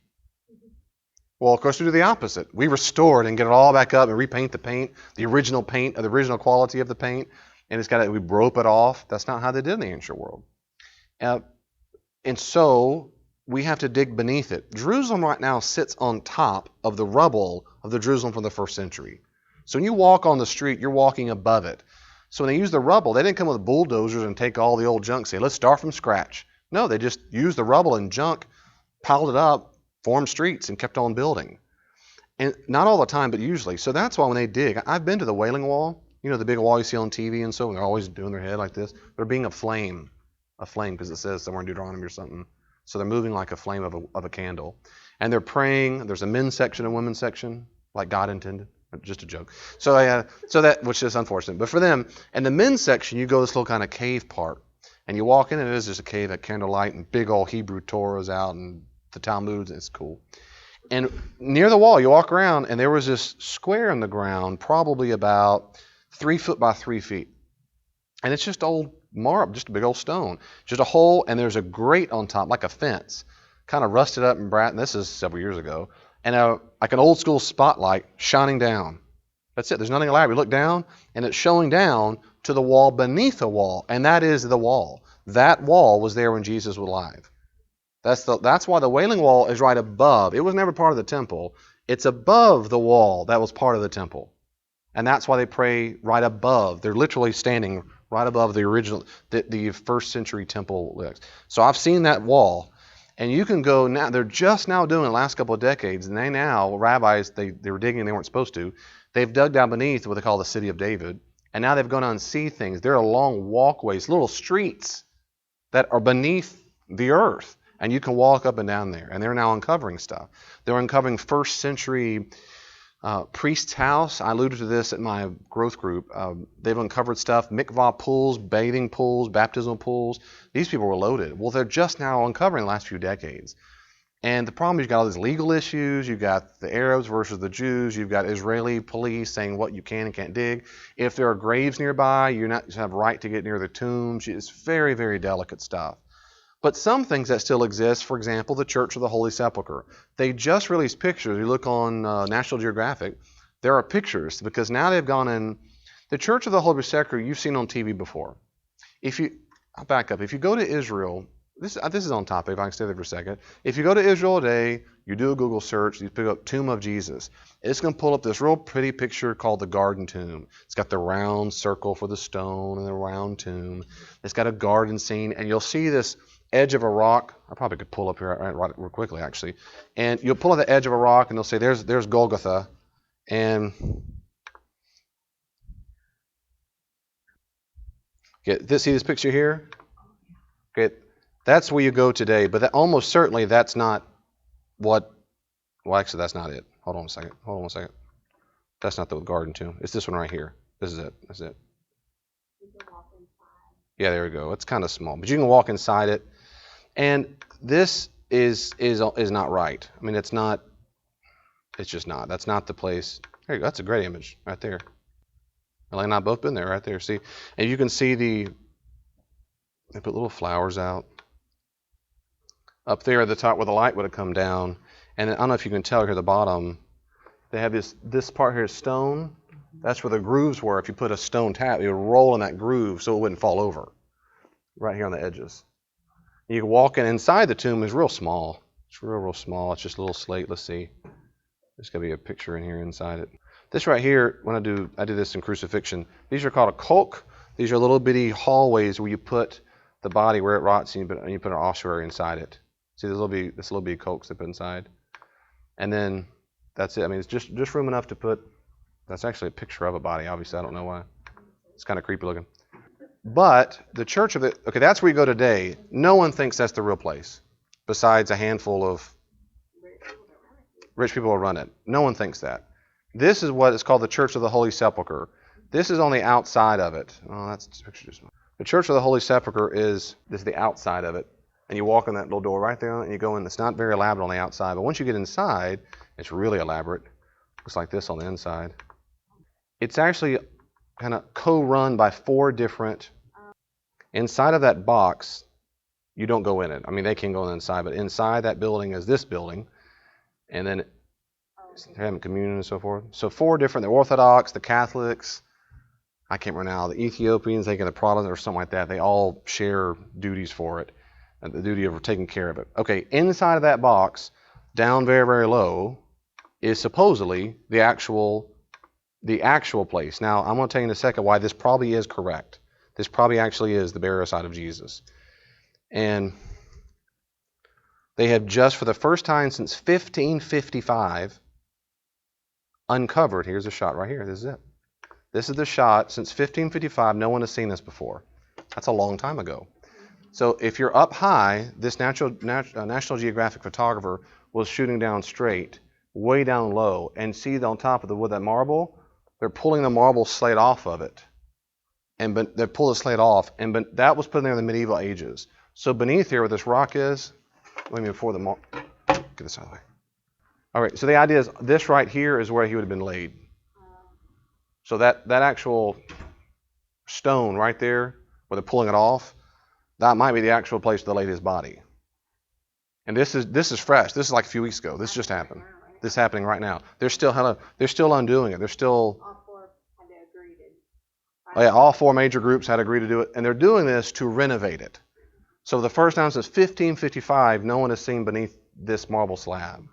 Well, of course, we do the opposite. We restore it and get it all back up and repaint the paint, the original paint, the original quality of the paint, and we rope it off. That's not how they did in the ancient world. And so we have to dig beneath it. Jerusalem right now sits on top of the rubble of the Jerusalem from the first century. So when you walk on the street, you're walking above it. So when they use the rubble, they didn't come with bulldozers and take all the old junk and say, let's start from scratch. No, they just used the rubble and junk, piled it up, formed streets, and kept on building. And not all the time, but usually. So that's why when they dig, I've been to the Wailing Wall, the big wall you see on TV and so, and they're always doing their head like this. They're being a flame, because it says somewhere in Deuteronomy or something. So they're moving like a flame of a candle. And they're praying. There's a men's section and women's section, like God intended. Just a joke. So that, which is unfortunate. But for them, in the men's section, you go this little kind of cave part. And you walk in, and it is just a cave at candlelight, and big old Hebrew Torahs out, and the Talmuds, and it's cool. And near the wall, you walk around, and there was this square in the ground, probably about 3 foot by 3 feet. And it's just old marble, just a big old stone. Just a hole, and there's a grate on top, like a fence, kind of rusted up and brass. This is several years ago. And like an old school spotlight shining down. That's it. There's nothing elaborate. You look down, and it's showing down to the wall beneath the wall, and that is the wall. That wall was there when Jesus was alive. That's why the Wailing Wall is right above. It was never part of the temple. It's above the wall that was part of the temple. And that's why they pray right above. They're literally standing right above the original, the first century temple. So I've seen that wall. And you can go now, they're just now doing it the last couple of decades, and rabbis, they were digging, they weren't supposed to. They've dug down beneath what they call the City of David. And now they've gone on and see things. There are long walkways, little streets that are beneath the earth. And you can walk up and down there. And they're now uncovering stuff. They're uncovering first century priest's house. I alluded to this at my growth group. They've uncovered stuff, mikvah pools, bathing pools, baptismal pools. These people were loaded. Well, they're just now uncovering the last few decades. And the problem is you've got all these legal issues. You've got the Arabs versus the Jews. You've got Israeli police saying what you can and can't dig. If there are graves nearby, you have a right to get near the tombs. It's very, very delicate stuff. But some things that still exist, for example, the Church of the Holy Sepulchre. They just released pictures. You look on National Geographic, there are pictures because now they've gone in. The Church of the Holy Sepulchre you've seen on TV before. I'll back up. If you go to Israel, this is on topic, if I can stay there for a second. If you go to Israel today, you do a Google search, you pick up Tomb of Jesus. It's going to pull up this real pretty picture called the Garden Tomb. It's got the round circle for the stone and the round tomb. It's got a garden scene, and you'll see this edge of a rock. I probably could pull up here right real quickly, actually. And you'll pull on the edge of a rock, and they'll say, there's Golgotha. And see this picture here? Okay, that's where you go today, but almost certainly that's not what. Well, actually, that's not it. Hold on a second. That's not the garden tomb. It's this one right here. This is it. That's it. You can walk inside. Yeah, there we go. It's kind of small, but you can walk inside it. And this is not right. I mean, it's not. It's just not. That's not the place. There you go. That's a great image right there. Elaine and I both been there right there. See, and you can see they put little flowers out up there at the top where the light would have come down. And I don't know if you can tell here at the bottom, they have this part here is stone. That's where the grooves were. If you put a stone tap, it would roll in that groove so it wouldn't fall over. Right here on the edges. You can walk in. Inside the tomb is real small. It's real small. It's just a little slate. Let's see. There's got to be a picture in here inside it. This right here, when I do this in crucifixion, these are called a colk. These are little bitty hallways where you put the body where it rots and you put an ossuary inside it. See, this little bitty colks they put inside. And then that's it. I mean, it's just room enough to put. That's actually a picture of a body. Obviously, I don't know why. It's kind of creepy looking. But the church that's where you go today. No one thinks that's the real place, besides a handful of rich people who run it. No one thinks that. This is what is called the Church of the Holy Sepulchre. This is on the outside of it. Oh, that's the picture. The Church of the Holy Sepulchre is the outside of it. And you walk in that little door right there, and you go in. It's not very elaborate on the outside, but once you get inside, it's really elaborate. Looks like this on the inside. It's actually kind of co-run by 4 different. Inside of that box, you don't go in it. I mean, they can go inside, but inside that building is this building, and then they're having communion and so forth. So 4 different. The Orthodox, the Catholics, I can't remember now, the Ethiopians, the Protestants, or something like that. They all share duties for it. The duty of taking care of it. Okay, inside of that box, down very, very low, is supposedly the actual place. Now, I'm going to tell you in a second why this probably is correct. This probably actually is the burial site of Jesus. And they have just for the first time since 1555 uncovered, here's a shot right here, this is it. This is the shot since 1555, no one has seen this before. That's a long time ago. So if you're up high, this National Geographic photographer was shooting down straight, way down low, and see on top of that marble, they're pulling the marble slate off of it. But they pull the slate off, but that was put in there in the medieval ages. So beneath here where this rock is, let me before the get this out of the way. All right, so the idea is this right here is where he would have been laid. So that actual stone right there, where they're pulling it off, that might be the actual place they laid his body. And this is fresh. This is like a few weeks ago. This just happened. This is happening right now. They're still undoing it. They're still. All 4 had to agree to. Oh yeah, all 4 major groups had agreed to do it, and they're doing this to renovate it. So the first time since 1555, no one has seen beneath this marble slab.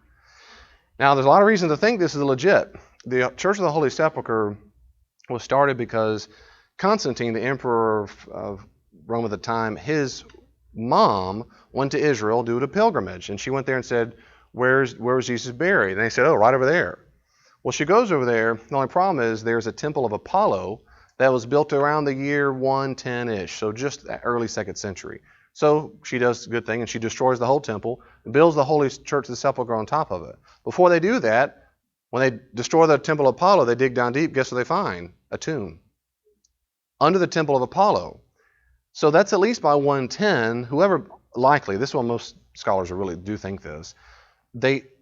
Now, there's a lot of reasons to think this is legit. The Church of the Holy Sepulchre was started because Constantine, the emperor of Rome at the time, his mom went to Israel to do a pilgrimage, and she went there and said, where's Jesus buried? And they said, oh, right over there. Well, she goes over there. The only problem is there's a temple of Apollo that was built around the year 110-ish, so just early 2nd century. So she does a good thing, and she destroys the whole temple and builds the Holy Church of the Sepulchre on top of it. Before they do that, when they destroy the temple of Apollo, they dig down deep. Guess what they find? A tomb under the temple of Apollo. So that's at least by 110. Whoever, likely, this is what most scholars really do think this.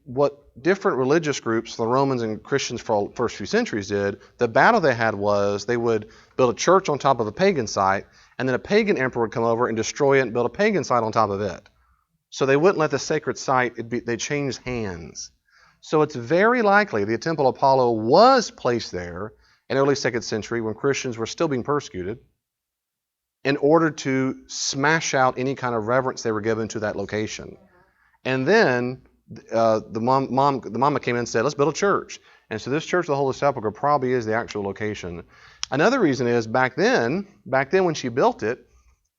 What different religious groups, the Romans and Christians for the first few centuries did, the battle they had was they would build a church on top of a pagan site, and then a pagan emperor would come over and destroy it and build a pagan site on top of it. So they wouldn't let the sacred site, they changed hands. So it's very likely the temple of Apollo was placed there in early 2nd century when Christians were still being persecuted. in order to smash out any kind of reverence they were given to that location. And then the mama came in and said, let's build a church. And so this Church of the Holy Sepulchre probably is the actual location. Another reason is back then when she built it,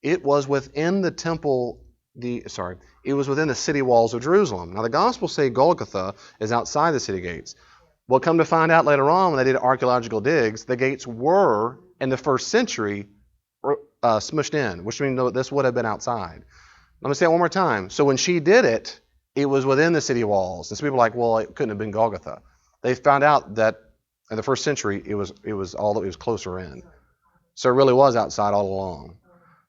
it was within the temple, it was within the city walls of Jerusalem. Now the Gospels say Golgotha is outside the city gates. Well, come to find out later on when they did archaeological digs, the gates were in the first century smushed in, which means this would have been outside. Let me say it one more time. So when she did it, it was within the city walls. And some people are like, well, it couldn't have been Golgotha. They found out that in the first century, it was closer in. So it really was outside all along.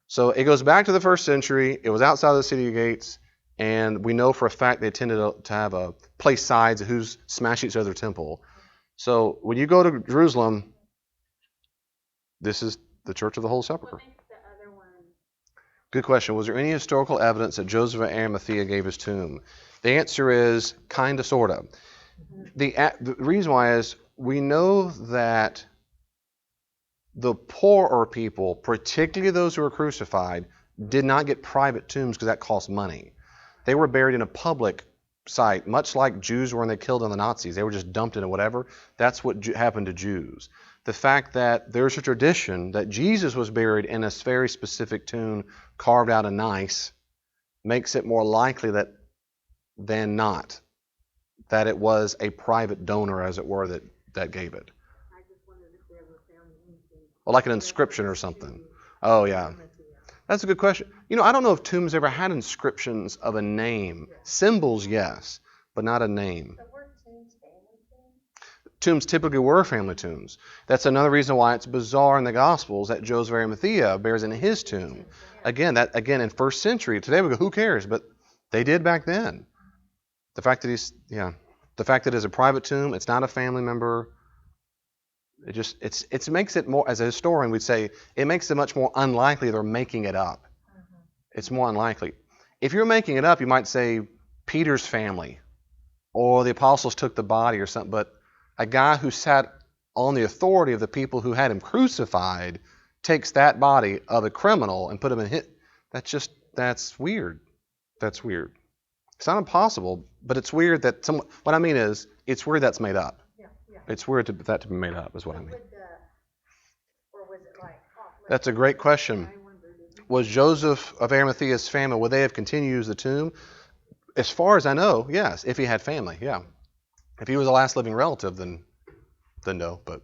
So it goes back to the first century. It was outside the city gates. And we know for a fact they tended to have a place sides of who's smashed each other's temple. So when you go to Jerusalem, this is the Church of the Holy Sepulchre. What makes the other one? Good question. Was there any historical evidence that Joseph of Arimathea gave his tomb? The answer is kind of, sort of. The reason why is we know that the poorer people, particularly those who were crucified, did not get private tombs because that cost money. They were buried in a public site, much like Jews were when they killed the Nazis. They were just dumped into whatever. That's what happened to Jews. The fact that there's a tradition that Jesus was buried in a very specific tomb carved out of nice makes it more likely than not that it was a private donor, as it were, that gave it. I just wondered if they ever found anything. Or like an inscription or something. Oh, yeah. That's a good question. I don't know if tombs ever had inscriptions of a name. Symbols, yes, but not a name. So were tombs family tombs? Tombs typically were family tombs. That's another reason why it's bizarre in the Gospels that Joseph of Arimathea bears in his tomb. Again, in first century. Today we go, who cares? But they did back then. The fact that it's a private tomb, it's not a family member. It makes it more, as a historian we'd say, it makes it much more unlikely they're making it up. It's more unlikely. If you're making it up, you might say Peter's family or the apostles took the body or something, but a guy who sat on the authority of the people who had him crucified takes that body of a criminal and put him in that's weird. That's weird. It's not impossible, but it's weird that what I mean is, it's weird that's made up. Yeah. It's weird that to be made up, is what I mean. Or was it like That's a great question. I wondered if Was Joseph of Arimathea's family, would they have continued to use the tomb? As far as I know, yes, if he had family, yeah. If he was a last living relative, then no. But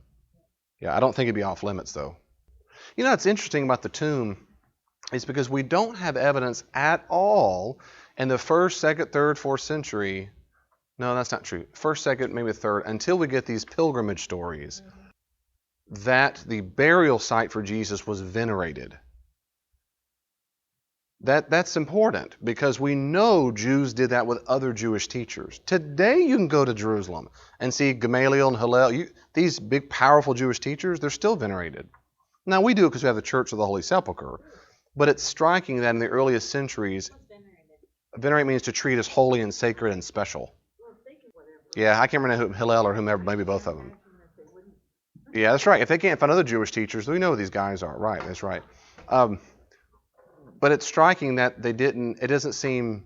yeah, I don't think it'd be off limits, though. What's interesting about the tomb is because we don't have evidence at all in the 1st, 2nd, 3rd, 4th century. No, that's not true. 1st, 2nd, maybe 3rd, until we get these pilgrimage stories, that the burial site for Jesus was venerated. That's important because we know Jews did that with other Jewish teachers. Today you can go to Jerusalem and see Gamaliel and Hillel. These big, powerful Jewish teachers, they're still venerated. Now we do it because we have the Church of the Holy Sepulchre, but it's striking that in the earliest centuries, venerate means to treat as holy and sacred and special. Yeah, I can't remember Hillel or whomever, maybe both of them. Yeah, that's right. If they can't find other Jewish teachers, we know who these guys are. Right, that's right. But it's striking that it doesn't seem,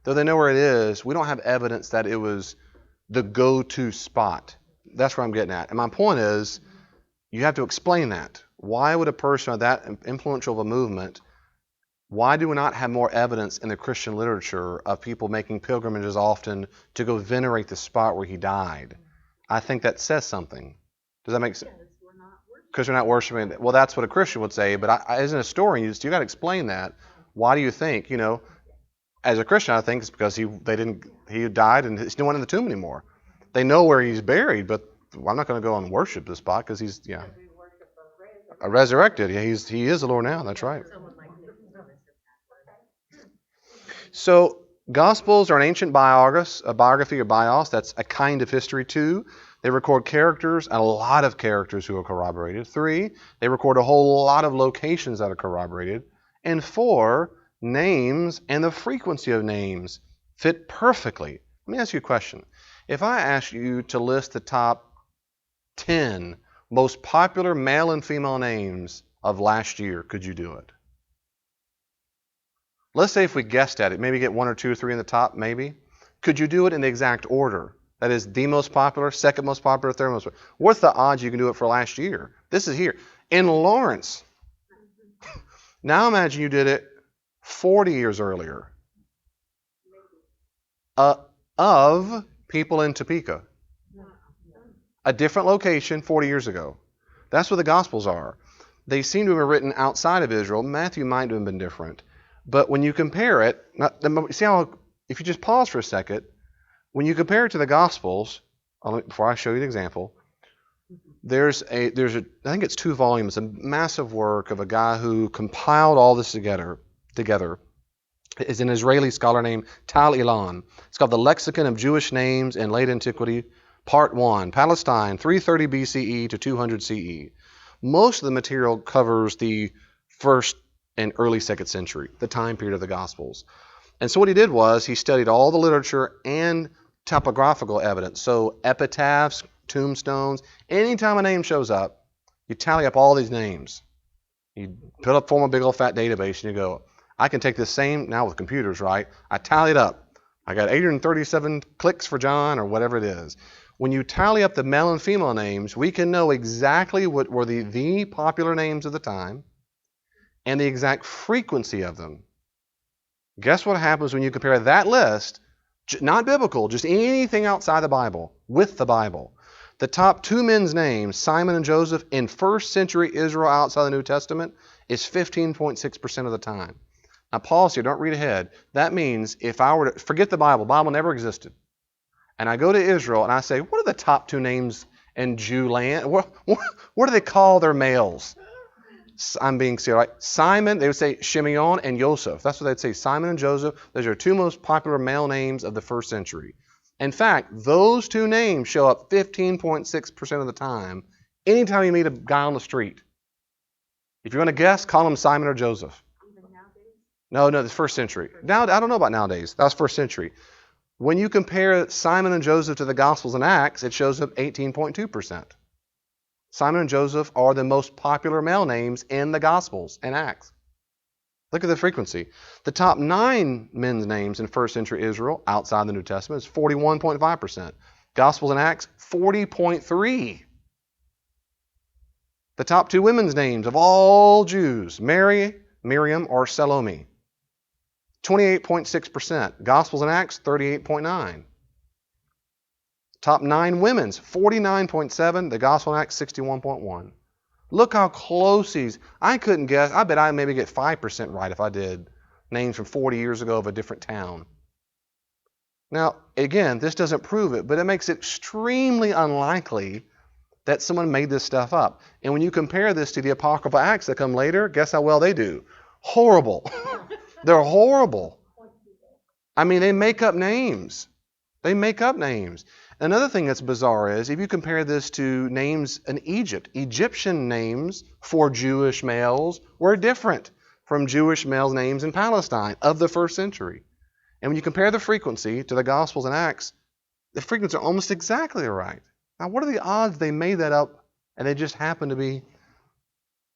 though they know where it is, we don't have evidence that it was the go-to spot. That's where I'm getting at. And my point is, you have to explain that. Why would a person of that influential of a movement, why do we not have more evidence in the Christian literature of people making pilgrimages often to go venerate the spot where he died? I think that says something. Does that make sense? Because we're not worshiping. Well, that's what a Christian would say. But as an historian, you got to explain that. Why do you think? As a Christian, I think it's because he died and he's no one in the tomb anymore. They know where he's buried, but I'm not going to go and worship this spot because he's resurrected. Yeah, he is the Lord now. That's right. So Gospels are an ancient biography or bios. That's a kind of history. 2, they record characters, and a lot of characters who are corroborated. 3, they record a whole lot of locations that are corroborated. And 4, names and the frequency of names fit perfectly. Let me ask you a question. If I ask you to list the top 10 most popular male and female names of last year, could you do it? Let's say if we guessed at it, maybe get 1 or 2 or 3 in the top, maybe. Could you do it in the exact order? That is the most popular, second most popular, third most popular. What's the odds you can do it for last year? This is here. In Lawrence. Now imagine you did it 40 years earlier. Of people in Topeka. A different location 40 years ago. That's what the Gospels are. They seem to have been written outside of Israel. Matthew might have been different. But when you compare it, see how, if you just pause for a second, when you compare it to the Gospels, before I show you the example, there's a I think it's 2 volumes, a massive work of a guy who compiled all this together. Is an Israeli scholar named Tal Ilan. It's called The Lexicon of Jewish Names in Late Antiquity, Part 1, Palestine, 330 BCE to 200 CE. Most of the material covers the first and early 2nd century, the time period of the Gospels. And so what he did was he studied all the literature and topographical evidence. So epitaphs, tombstones, anytime a name shows up, you tally up all these names. You form a big old fat database and you go, I can take this same, now with computers, right? I tally it up. I got 837 clicks for John or whatever it is. When you tally up the male and female names, we can know exactly what were the popular names of the time and the exact frequency of them. Guess what happens when you compare that list, not biblical, just anything outside the Bible, with the Bible. The top 2 men's names, Simon and Joseph, in 1st century Israel outside the New Testament, is 15.6% of the time. Now pause here, don't read ahead. That means if I were to, forget the Bible never existed. And I go to Israel and I say, what are the top 2 names in Jew land? What do they call their males? I'm being serious, right? Simon, they would say Shimeon and Yosef. That's what they'd say, Simon and Joseph. Those are 2 most popular male names of the 1st century. In fact, those 2 names show up 15.6% of the time anytime you meet a guy on the street. If you're going to guess, call him Simon or Joseph. Even nowadays? No, the 1st century. Now, I don't know about nowadays. That was 1st century. When you compare Simon and Joseph to the Gospels and Acts, it shows up 18.2%. Simon and Joseph are the most popular male names in the Gospels and Acts. Look at the frequency. The top 9 men's names in 1st century Israel, outside the New Testament, is 41.5%. Gospels and Acts, 40.3%. The top 2 women's names of all Jews, Mary, Miriam, or Salome, 28.6%. Gospels and Acts, 38.9%. Top 9 women's, 49.7%. The Gospel and Acts, 61.1%. Look how close these. I couldn't guess. I bet I maybe get 5% right if I did names from 40 years ago of a different town. Now, again, this doesn't prove it, but it makes it extremely unlikely that someone made this stuff up. And when you compare this to the Apocryphal Acts that come later, guess how well they do? Horrible. They're horrible. I mean, they make up names. Another thing that's bizarre is if you compare this to names in Egypt, Egyptian names for Jewish males were different from Jewish males' names in Palestine of the 1st century. And when you compare the frequency to the Gospels and Acts, the frequencies are almost exactly right. Now, what are the odds they made that up and they just happen to be?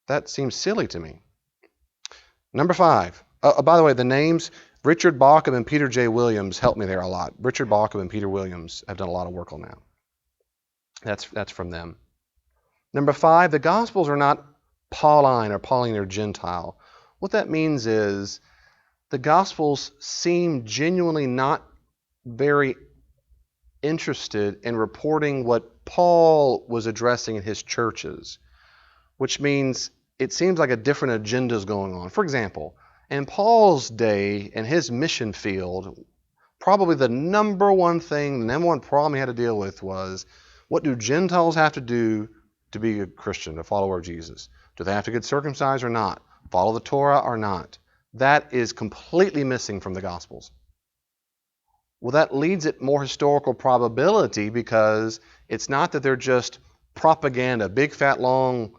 That seems silly to me. Number 5. By the way, the names, Richard Bauckham and Peter J. Williams helped me there a lot. Richard Bauckham and Peter Williams have done a lot of work on that. That's from them. Number 5, the Gospels are not Pauline or Gentile. What that means is the Gospels seem genuinely not very interested in reporting what Paul was addressing in his churches, which means it seems like a different agenda is going on. For example, in Paul's day, in his mission field, probably the number one problem he had to deal with was, what do Gentiles have to do to be a Christian, a follower of Jesus? Do they have to get circumcised or not? Follow the Torah or not? That is completely missing from the Gospels. Well, that leads it more historical probability because it's not that they're just propaganda, big fat long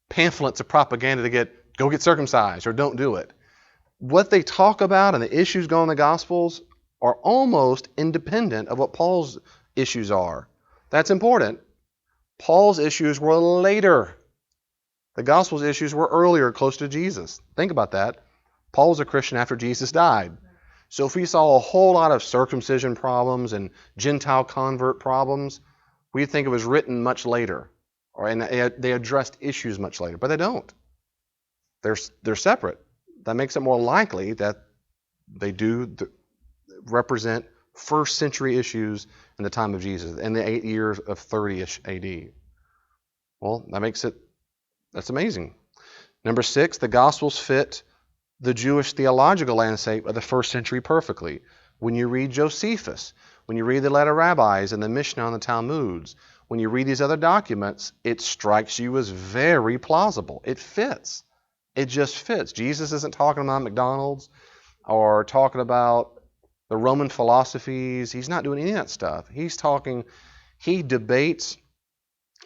pamphlets of propaganda to go get circumcised or don't do it. What they talk about and the issues going in the Gospels are almost independent of what Paul's issues are. That's important. Paul's issues were later. The Gospel's issues were earlier, close to Jesus. Think about that. Paul was a Christian after Jesus died. So if we saw a whole lot of circumcision problems and Gentile convert problems, we'd think it was written much later. And they addressed issues much later. But they don't. They're separate. That makes it more likely that they do represent first century issues in the time of Jesus, in the 8 years of 30-ish AD. Well, that's amazing. Number 6, the Gospels fit the Jewish theological landscape of the first century perfectly. When you read Josephus, when you read the letter rabbis and the Mishnah and the Talmuds, when you read these other documents, it strikes you as very plausible. It fits. It just fits. Jesus isn't talking about McDonald's or talking about the Roman philosophies. He's not doing any of that stuff. He debates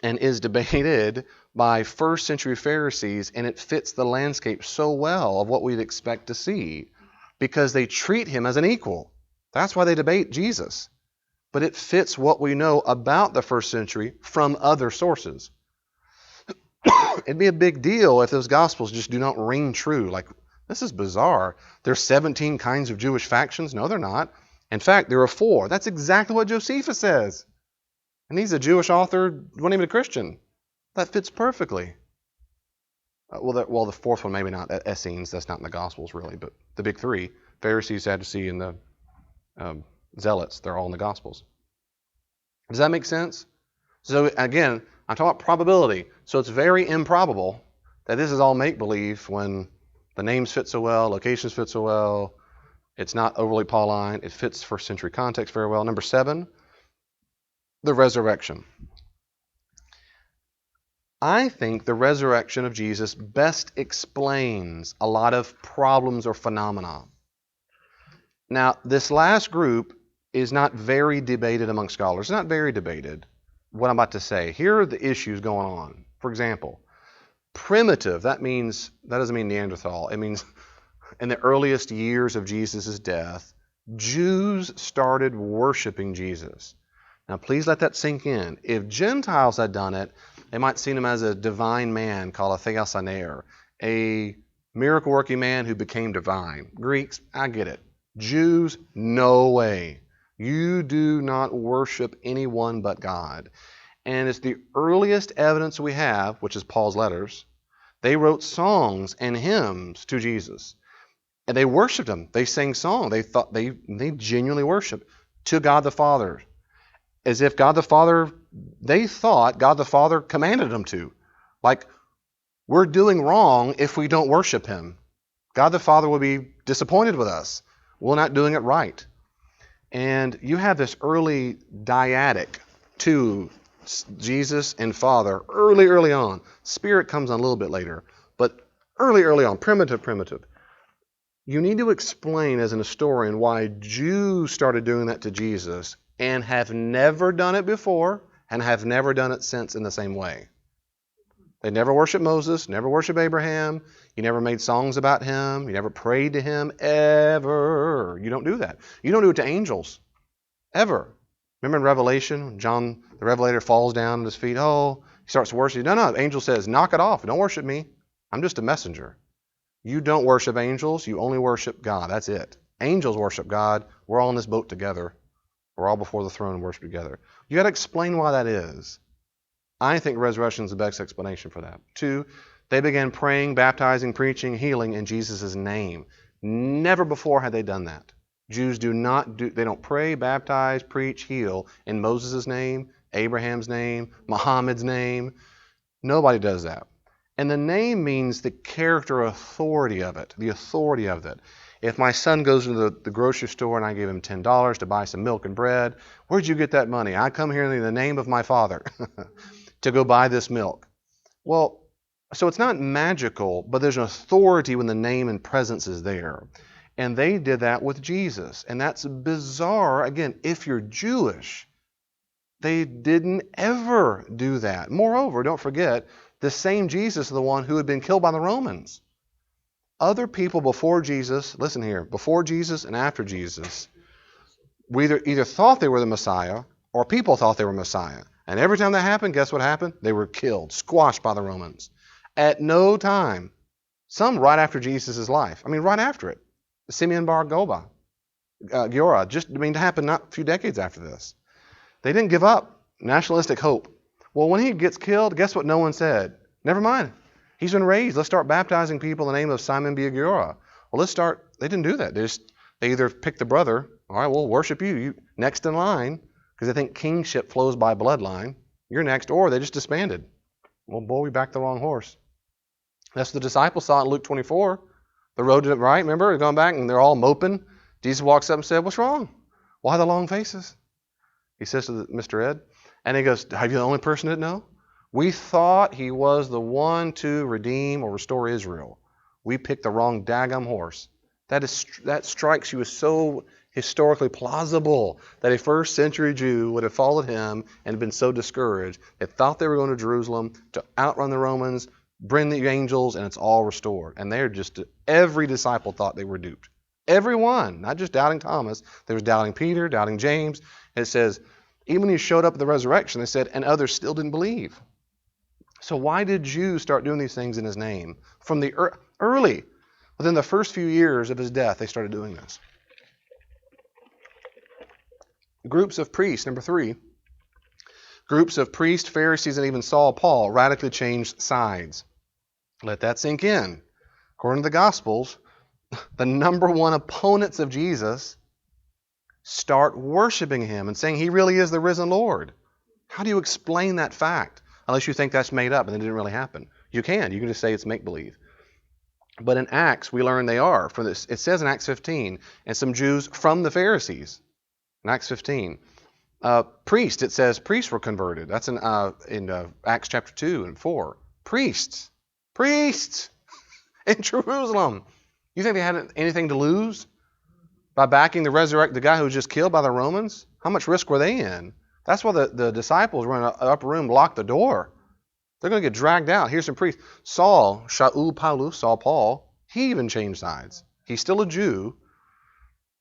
and is debated by first century Pharisees, and it fits the landscape so well of what we'd expect to see because they treat him as an equal. That's why they debate Jesus. But it fits what we know about the first century from other sources. It'd be a big deal if those Gospels just do not ring true. Like, this is bizarre. There's 17 kinds of Jewish factions. No, they're not. In fact, there are 4. That's exactly what Josephus says. And he's a Jewish author, wasn't even a Christian. That fits perfectly. Well, the fourth one, maybe not. Essenes, that's not in the Gospels, really. But the big 3, Pharisees, Sadducees, and the Zealots, they're all in the Gospels. Does that make sense? So, again, I'm talking about probability. So it's very improbable that this is all make-believe when the names fit so well, locations fit so well. It's not overly Pauline. It fits first century context very well. Number 7, the resurrection. I think the resurrection of Jesus best explains a lot of problems or phenomena. Now, this last group is not very debated among scholars. It's not very debated, what I'm about to say. Here are the issues going on. For example, primitive, that doesn't mean Neanderthal. It means in the earliest years of Jesus' death, Jews started worshiping Jesus. Now, please let that sink in. If Gentiles had done it, they might see him as a divine man called a theosaner, a miracle-working man who became divine. Greeks, I get it. Jews, no way. You do not worship anyone but God. And it's the earliest evidence we have, which is Paul's letters. They wrote songs and hymns to Jesus. And they worshiped him. They sang songs. They genuinely worshiped to God the Father. As if they thought God the Father commanded them to. Like, we're doing wrong if we don't worship him. God the Father will be disappointed with us. We're not doing it right. And you have this early dyadic to Jesus and Father early on. Spirit comes on a little bit later. But early on, primitive. You need to explain as an historian why Jews started doing that to Jesus and have never done it before and have never done it since in the same way. They never worshiped Moses, never worshiped Abraham. You never made songs about him. You never prayed to him, ever. You don't do that. You don't do it to angels, ever. Remember in Revelation, when John the Revelator falls down at his feet? Oh, he starts worshiping. No, the angel says, knock it off. Don't worship me. I'm just a messenger. You don't worship angels. You only worship God. That's it. Angels worship God. We're all in this boat together. We're all before the throne and worship together. You got to explain why that is. I think resurrection is the best explanation for that. 2, they began praying, baptizing, preaching, healing in Jesus' name. Never before had they done that. Jews they don't pray, baptize, preach, heal in Moses' name, Abraham's name, Muhammad's name. Nobody does that. And the name means the character authority of it, the authority of it. If my son goes into the grocery store and I give him $10 to buy some milk and bread, where'd you get that money? I come here in the name of my father to go buy this milk. Well, so it's not magical, but there's an authority when the name and presence is there. And they did that with Jesus. And that's bizarre. Again, if you're Jewish, they didn't ever do that. Moreover, don't forget, the same Jesus is the one who had been killed by the Romans. Other people before Jesus, listen here, before Jesus and after Jesus, we either thought they were the Messiah or people thought they were Messiah. And every time that happened, guess what happened? They were killed, squashed by the Romans. At no time Some right after Jesus' life. I mean, right after it. Simeon Bar Giora, to happen not a few decades after this. They didn't give up. Nationalistic hope. Well, when he gets killed, guess what no one said? Never mind. He's been raised. Let's start baptizing people in the name of Simon Bar Giora. Well, they didn't do that. They either picked the brother, all right, we'll worship you next in line, because they think kingship flows by bloodline. You're next, or they just disbanded. Well, boy, we backed the wrong horse. That's what the disciples saw in Luke 24. The road didn't right, remember? They're going back and they're all moping. Jesus walks up and said, "What's wrong? Why the long faces?" He says to Mr. Ed, and he goes, "Are you the only person that know? We thought he was the one to redeem or restore Israel. We picked the wrong daggum horse." That strikes you as so historically plausible that a first century Jew would have followed him and been so discouraged. They thought they were going to Jerusalem to outrun the Romans, bring the angels, and it's all restored. And every disciple thought they were duped. Everyone, not just doubting Thomas. There was doubting Peter, doubting James. And it says, even when he showed up at the resurrection, they said, and others still didn't believe. So why did Jews start doing these things in his name? From the early, within the first few years of his death, they started doing this. Groups of priests, number 3. Groups of priests, Pharisees, and even Saul, Paul radically changed sides. Let that sink in. According to the Gospels, the number one opponents of Jesus start worshiping him and saying he really is the risen Lord. How do you explain that fact? Unless you think that's made up and it didn't really happen. You can just say it's make-believe. But in Acts, we learn they are. It says in Acts 15, and some Jews from the Pharisees. In Acts 15. Priests, it says priests were converted. That's in Acts chapter 2 and 4. Priests in Jerusalem. You think they had anything to lose by backing the guy who was just killed by the Romans? How much risk were they in? That's why the disciples were in an upper room, locked the door. They're going to get dragged out. Here's some priests. Saul, Shaul Paulus, Saul Paul, he even changed sides. He's still a Jew.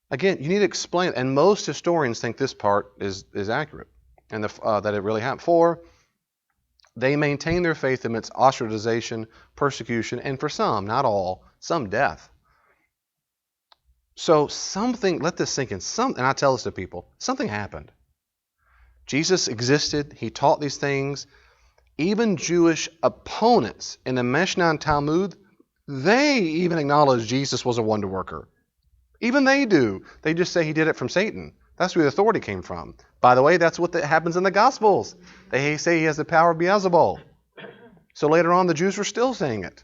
Again, you need to explain it. And most historians think this part is accurate and that it really happened. 4, they maintain their faith amidst ostracization, persecution, and for some, not all, some death. So let this sink in. And I tell this to people, something happened. Jesus existed. He taught these things. Even Jewish opponents in the Mishnah and Talmud, they even acknowledge Jesus was a wonder worker. Even they do. They just say he did it from Satan. That's where the authority came from. By the way, that's what happens in the Gospels. They say he has the power of Beelzebul. So later on, the Jews were still saying it.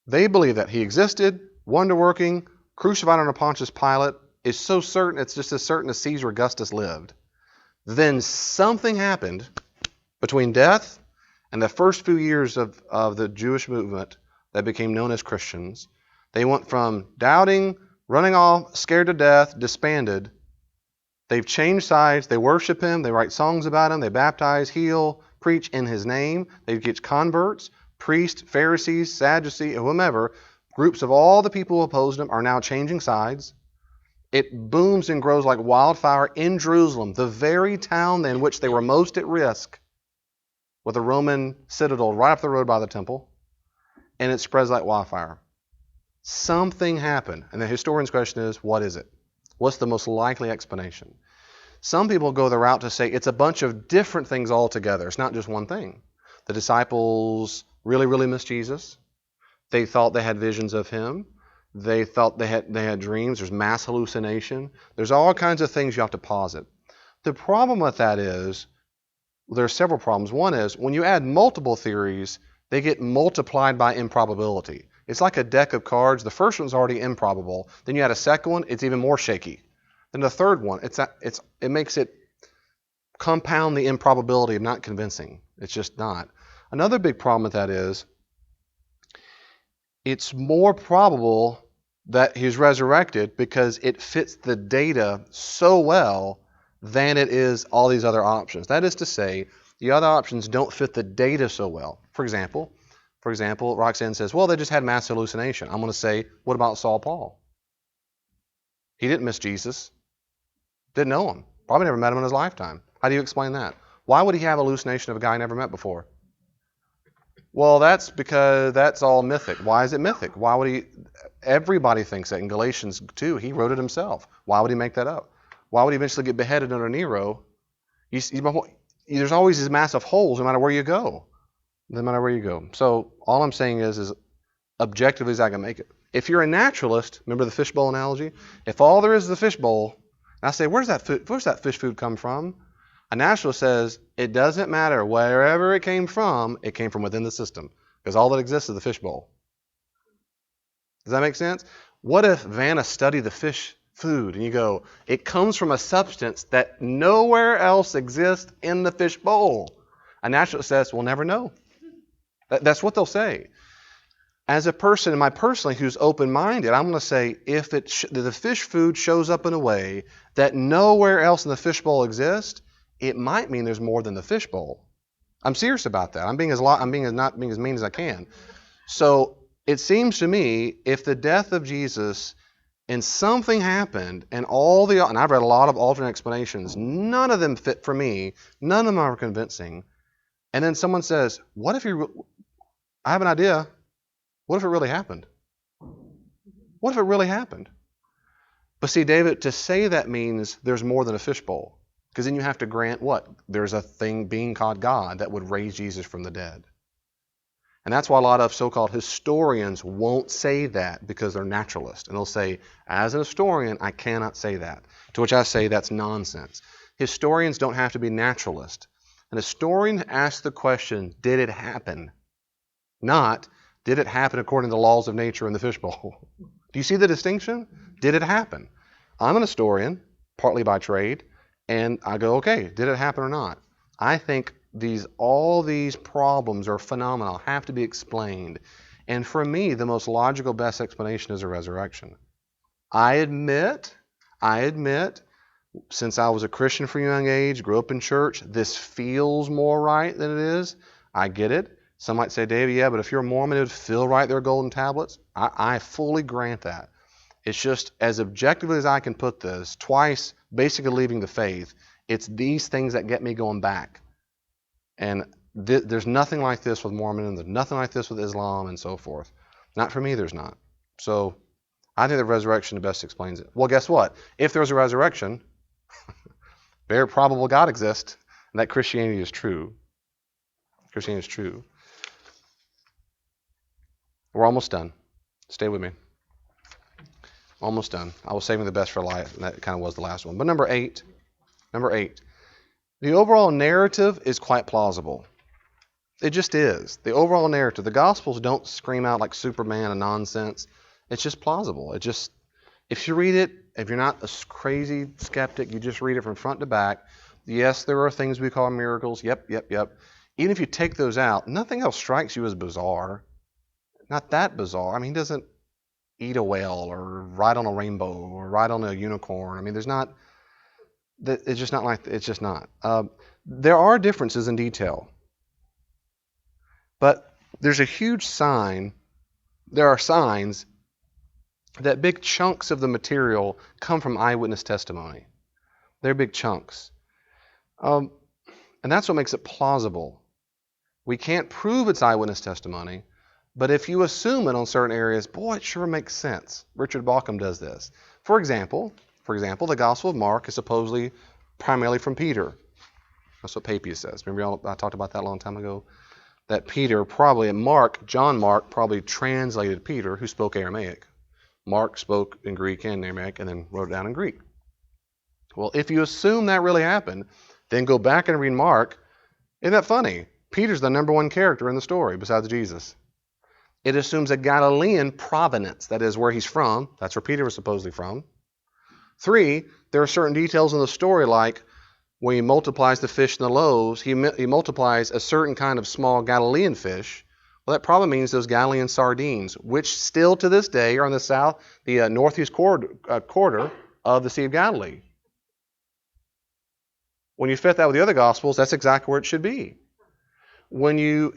They believe that he existed, wonder-working, crucified under Pontius Pilate, is so certain, it's just as certain as Caesar Augustus lived. Then something happened between death and the first few years of the Jewish movement that became known as Christians. They went from doubting, running off, scared to death, disbanded. They've changed sides. They worship him. They write songs about him. They baptize, heal, preach in his name. They get converts, priests, Pharisees, Sadducees, whomever. Groups of all the people who opposed him are now changing sides. It booms and grows like wildfire in Jerusalem, the very town in which they were most at risk, with a Roman citadel right up the road by the temple. And it spreads like wildfire. Something happened. And the historian's question is, what is it? What's the most likely explanation? Some people go the route to say it's a bunch of different things altogether. It's not just one thing. The disciples really, really missed Jesus. They thought they had visions of him. They thought they had dreams. There's mass hallucination. There's all kinds of things you have to posit. The problem with that is, there are several problems. One is, when you add multiple theories, they get multiplied by improbability. It's like a deck of cards. The first one's already improbable. Then you add a second one, it's even more shaky. Then the third one, it makes it compound the improbability of not convincing. It's just not. Another big problem with that is, it's more probable that he's resurrected because it fits the data so well than it is all these other options. That is to say, the other options don't fit the data so well. For example, Roxanne says, well, they just had mass hallucination. I'm going to say, what about Saul Paul? He didn't miss Jesus. Didn't know him. Probably never met him in his lifetime. How do you explain that? Why would he have hallucination of a guy he never met before? Well, that's because that's all mythic. Why is it mythic? Why would he? Everybody thinks that in Galatians 2. He wrote it himself. Why would he make that up? Why would he eventually get beheaded under Nero? There's always these massive holes no matter where you go. No matter where you go. So all I'm saying is objectively as I can make it. If you're a naturalist, remember the fishbowl analogy? If all there is the fishbowl, and I say, where's that fish food come from? A naturalist says, it doesn't matter. Wherever it came from within the system. Because all that exists is the fishbowl. Does that make sense? What if Vanna studied the fish food and you go, it comes from a substance that nowhere else exists in the fishbowl? A naturalist says, we'll never know. That's what they'll say. As a person, personally, who's open-minded, I'm going to say, if the fish food shows up in a way that nowhere else in the fishbowl exists, it might mean there's more than the fishbowl. I'm serious about that. I'm being as mean as I can. So it seems to me, if the death of Jesus and something happened, and I've read a lot of alternate explanations, none of them fit for me, none of them are convincing. And then someone says, "What if I have an idea. What if it really happened? What if it really happened?" But see, David, to say that means there's more than a fishbowl. Because then you have to grant what? There's a thing being called God that would raise Jesus from the dead. And that's why a lot of so-called historians won't say that because they're naturalists. And they'll say, as an historian, I cannot say that. To which I say that's nonsense. Historians don't have to be naturalists. An historian asks the question, did it happen? Not, did it happen according to the laws of nature in the fishbowl? Do you see the distinction? Did it happen? I'm an historian, partly by trade, and I go, okay, did it happen or not? I think all these problems or phenomena have to be explained. And for me, the most logical, best explanation is a resurrection. I admit, since I was a Christian from a young age, grew up in church, this feels more right than it is. I get it. Some might say, David, yeah, but if you're a Mormon, it would feel right, there are golden tablets. I fully grant that. It's just as objectively as I can put this, twice basically leaving the faith, it's these things that get me going back. And there's nothing like this with Mormonism, there's nothing like this with Islam and so forth. Not for me, there's not. So I think the resurrection best explains it. Well, guess what? If there's a resurrection, very probable God exists, and that Christianity is true. Christianity is true. We're almost done. Stay with me. Almost done. I was saving the best for life, and that kind of was the last one. But number eight. The overall narrative is quite plausible. It just is. The overall narrative. The Gospels don't scream out like Superman and nonsense. It's just plausible. If you read it, if you're not a crazy skeptic, you just read it from front to back. Yes, there are things we call miracles. Yep. Even if you take those out, nothing else strikes you as bizarre. Not that bizarre. I mean, he doesn't eat a whale or ride on a rainbow or ride on a unicorn. I mean, it's just not like, it's just not. There are differences in detail. But there's a huge sign, there are signs that big chunks of the material come from eyewitness testimony. They're big chunks. And that's what makes it plausible. We can't prove it's eyewitness testimony, but if you assume it on certain areas, boy, it sure makes sense. Richard Bauckham does this. For example, the Gospel of Mark is supposedly primarily from Peter. That's what Papias says. Remember I talked about that a long time ago? That Peter John Mark probably translated Peter, who spoke Aramaic. Mark spoke in Greek and Aramaic and then wrote it down in Greek. Well, if you assume that really happened, then go back and read Mark. Isn't that funny? Peter's the number one character in the story besides Jesus. It assumes a Galilean provenance, that is where he's from. That's where Peter was supposedly from. 3, there are certain details in the story, like when he multiplies the fish and the loaves, he multiplies a certain kind of small Galilean fish. Well, that probably means those Galilean sardines, which still to this day are in the northeast quarter of the Sea of Galilee. When you fit that with the other Gospels, that's exactly where it should be. Richard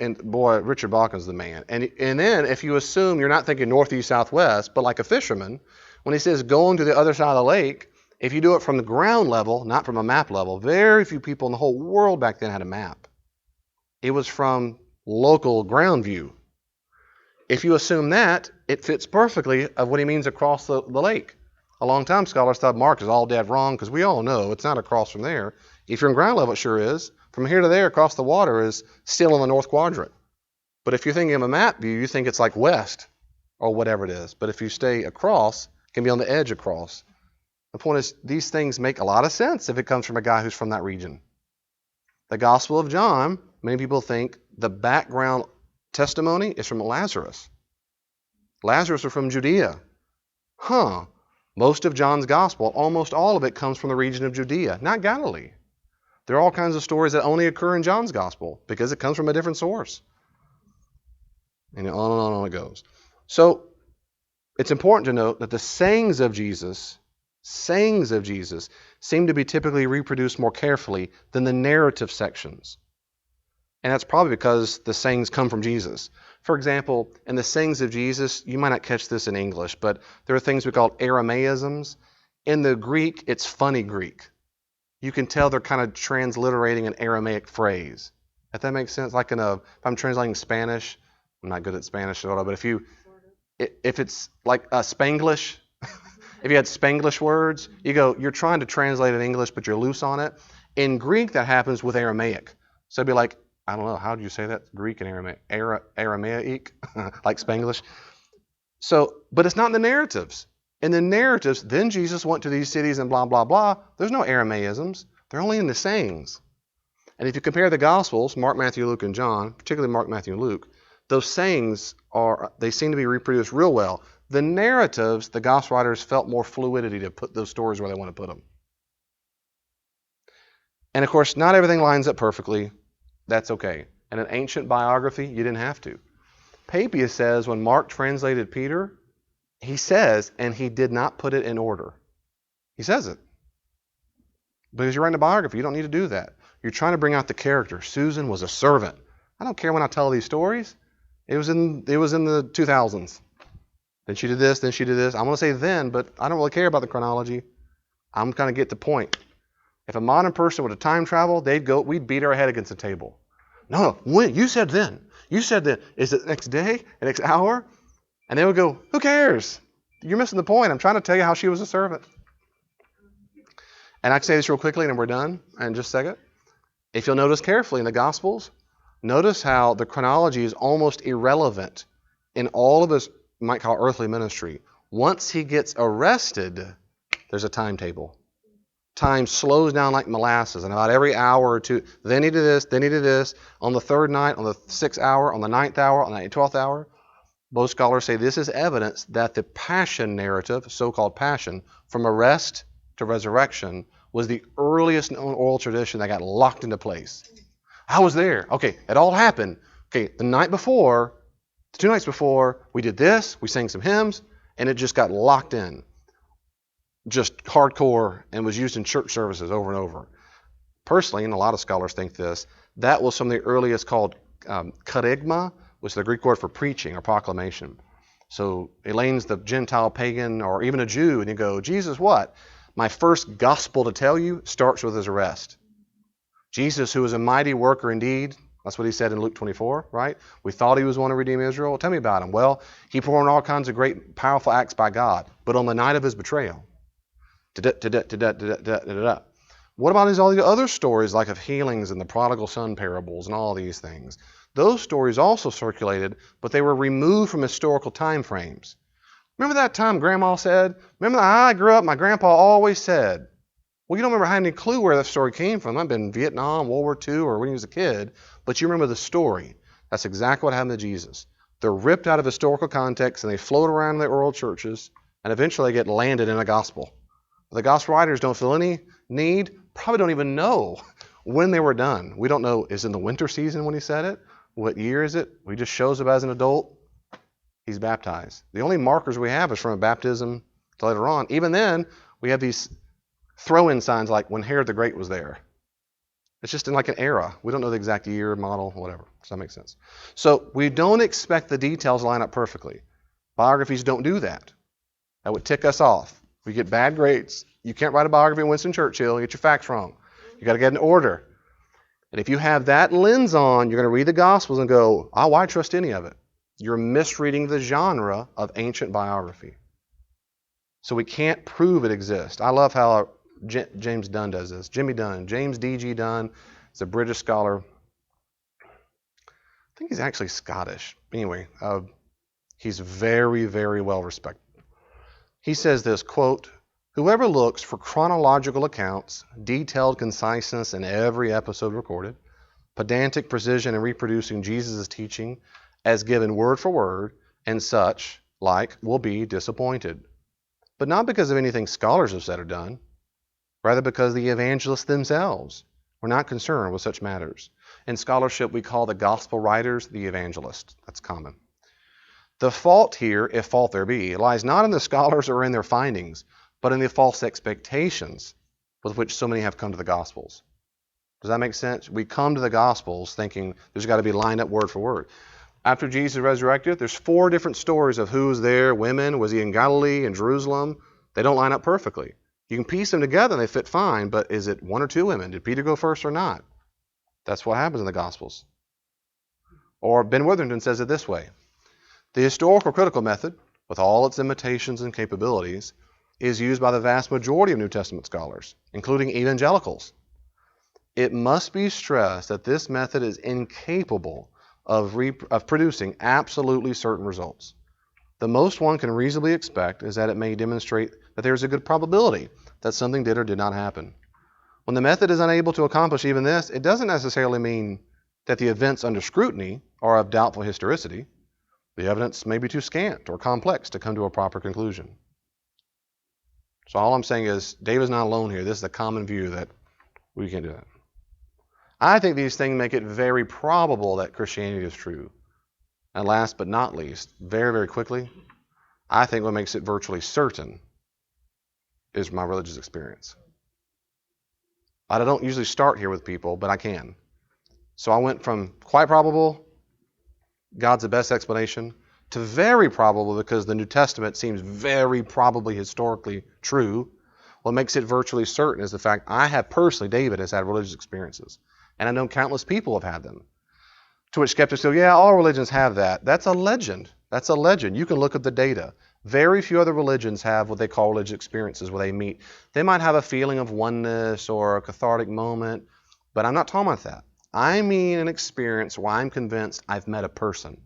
Bauckham's the man. And then if you assume you're not thinking northeast, southwest, but like a fisherman, when he says going to the other side of the lake, if you do it from the ground level, not from a map level, very few people in the whole world back then had a map. It was from local ground view. If you assume that, it fits perfectly of what he means across the lake. A long time scholars thought Mark is all dead wrong because we all know it's not across from there. If you're in ground level, it sure is. From here to there across the water is still in the north quadrant. But if you're thinking of a map view, you think it's like west or whatever it is. But if you stay across, it can be on the edge across. The point is, these things make a lot of sense if it comes from a guy who's from that region. The Gospel of John, many people think the background testimony is from Lazarus. Lazarus was from Judea. Most of John's Gospel, almost all of it, comes from the region of Judea, not Galilee. There are all kinds of stories that only occur in John's Gospel because it comes from a different source. And on it goes. So it's important to note that the sayings of Jesus seem to be typically reproduced more carefully than the narrative sections. And that's probably because the sayings come from Jesus. For example, in the sayings of Jesus, you might not catch this in English, but there are things we call Aramaisms. In the Greek, it's funny Greek. You can tell they're kind of transliterating an Aramaic phrase. If that makes sense, like if I'm translating Spanish, I'm not good at Spanish at all, but if it's like Spanglish, if you had Spanglish words, you're trying to translate it in English, but you're loose on it. In Greek, that happens with Aramaic. So it'd be like, I don't know, how do you say that? Greek and Aramaic. Aramaic, like Spanglish. So, but it's not in the narratives. In the narratives, then Jesus went to these cities and blah, blah, blah. There's no Aramaisms. They're only in the sayings. And if you compare the Gospels, Mark, Matthew, Luke, and John, particularly Mark, Matthew, and Luke, those sayings they seem to be reproduced real well. The narratives, the Gospel writers felt more fluidity to put those stories where they want to put them. And of course, not everything lines up perfectly. That's okay. In an ancient biography, you didn't have to. Papias says when Mark translated Peter, he says, and he did not put it in order. He says it. Because you're writing a biography, you don't need to do that. You're trying to bring out the character. Susan was a servant. I don't care when I tell these stories. It was in the 2000s. Then she did this, then she did this. I'm going to say then, but I don't really care about the chronology. I'm going to get the point. If a modern person were to time travel, we'd beat our head against the table. No, when? You said then. You said then. Is it the next day? The next hour? And they would go, who cares? You're missing the point. I'm trying to tell you how she was a servant. And I can say this real quickly and then we're done in just a second. If you'll notice carefully in the Gospels, notice how the chronology is almost irrelevant in all of his, you might call earthly ministry. Once he gets arrested, there's a timetable. Time slows down like molasses, and about every hour or two, then he did this, then he did this. On the third night, on the 6th hour, on the 9th hour, on the 12th hour, most scholars say this is evidence that the passion narrative, so-called passion, from arrest to resurrection, was the earliest known oral tradition that got locked into place. I was there. Okay, it all happened. Okay, the night before, 2 nights before, we did this, we sang some hymns, and it just got locked in. Just hardcore, and was used in church services over and over. Personally, and a lot of scholars think this, that was some of the earliest called kerygma, which is the Greek word for preaching or proclamation. So Elaine's the Gentile pagan or even a Jew, and you go, Jesus what? My first gospel to tell you starts with his arrest. Jesus, who was a mighty worker indeed, that's what he said in Luke 24, right? We thought he was one to redeem Israel. Well, tell me about him. Well, he performed all kinds of great, powerful acts by God, but on the night of his betrayal, what about all these other stories like of healings and the prodigal son parables and all these things? Those stories also circulated, but they were removed from historical time frames. Remember that time Grandma said? Remember that I grew up, my grandpa always said. Well, you don't remember having any clue where that story came from. It might have been Vietnam, World War II, or when he was a kid, but you remember the story. That's exactly what happened to Jesus. They're ripped out of historical context and they float around in the oral churches and eventually they get landed in a gospel. The gospel writers don't feel any need, probably don't even know when they were done. We don't know, is it in the winter season when he said it? What year is it? He just shows up as an adult. He's baptized. The only markers we have is from a baptism to later on. Even then, we have these throw-in signs like when Herod the Great was there. It's just in like an era. We don't know the exact year, model, whatever. Does that make sense? So we don't expect the details to line up perfectly. Biographies don't do that. That would tick us off. We get bad grades. You can't write a biography of Winston Churchill. You get your facts wrong. You got to get in order. And if you have that lens on, you're going to read the Gospels and go, oh, why trust any of it? You're misreading the genre of ancient biography. So we can't prove it exists. I love how James Dunn does this. Jimmy Dunn, James D.G. Dunn, is a British scholar. I think he's actually Scottish. Anyway, he's very, very well respected. He says this, quote, whoever looks for chronological accounts, detailed conciseness in every episode recorded, pedantic precision in reproducing Jesus' teaching as given word for word, and such like will be disappointed. But not because of anything scholars have said or done, rather because the evangelists themselves were not concerned with such matters. In scholarship, we call the gospel writers the evangelists. That's common. The fault here, if fault there be, lies not in the scholars or in their findings, but in the false expectations with which so many have come to the Gospels. Does that make sense? We come to the Gospels thinking there's got to be lined up word for word. After Jesus resurrected, there's 4 different stories of who was there, women, was he in Galilee, in Jerusalem? They don't line up perfectly. You can piece them together and they fit fine, but is it 1 or 2 women? Did Peter go first or not? That's what happens in the Gospels. Or Ben Witherington says it this way. The historical critical method, with all its limitations and capabilities, is used by the vast majority of New Testament scholars, including evangelicals. It must be stressed that this method is incapable of producing absolutely certain results. The most one can reasonably expect is that it may demonstrate that there is a good probability that something did or did not happen. When the method is unable to accomplish even this, it doesn't necessarily mean that the events under scrutiny are of doubtful historicity. The evidence may be too scant or complex to come to a proper conclusion. So all I'm saying is, David's not alone here. This is a common view that we can't do that. I think these things make it very probable that Christianity is true. And last but not least, very, very quickly, I think what makes it virtually certain is my religious experience. I don't usually start here with people, but I can. So I went from quite probable, God's the best explanation, to very probable because the New Testament seems very probably historically true. What makes it virtually certain is the fact I have personally, David has had religious experiences. And I know countless people have had them. To which skeptics go, yeah, all religions have that. That's a legend. That's a legend. You can look at the data. Very few other religions have what they call religious experiences where they meet. They might have a feeling of oneness or a cathartic moment, but I'm not talking about that. I mean an experience where I'm convinced I've met a person.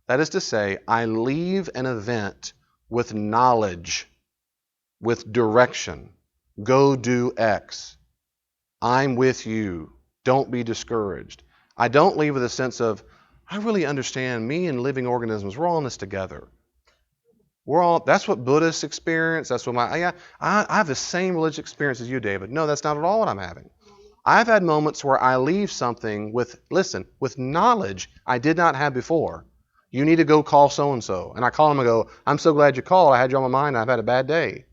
That is to say, I leave an event with knowledge, with direction. Go do X. I'm with you. Don't be discouraged. I don't leave with a sense of, I really understand me and living organisms, we're all in this together. That's what Buddhists experience. That's what I have the same religious experience as you, David. No, that's not at all what I'm having. I've had moments where I leave something with knowledge I did not have before. You need to go call so-and-so. And I call them and go, I'm so glad you called. I had you on my mind. I've had a bad day.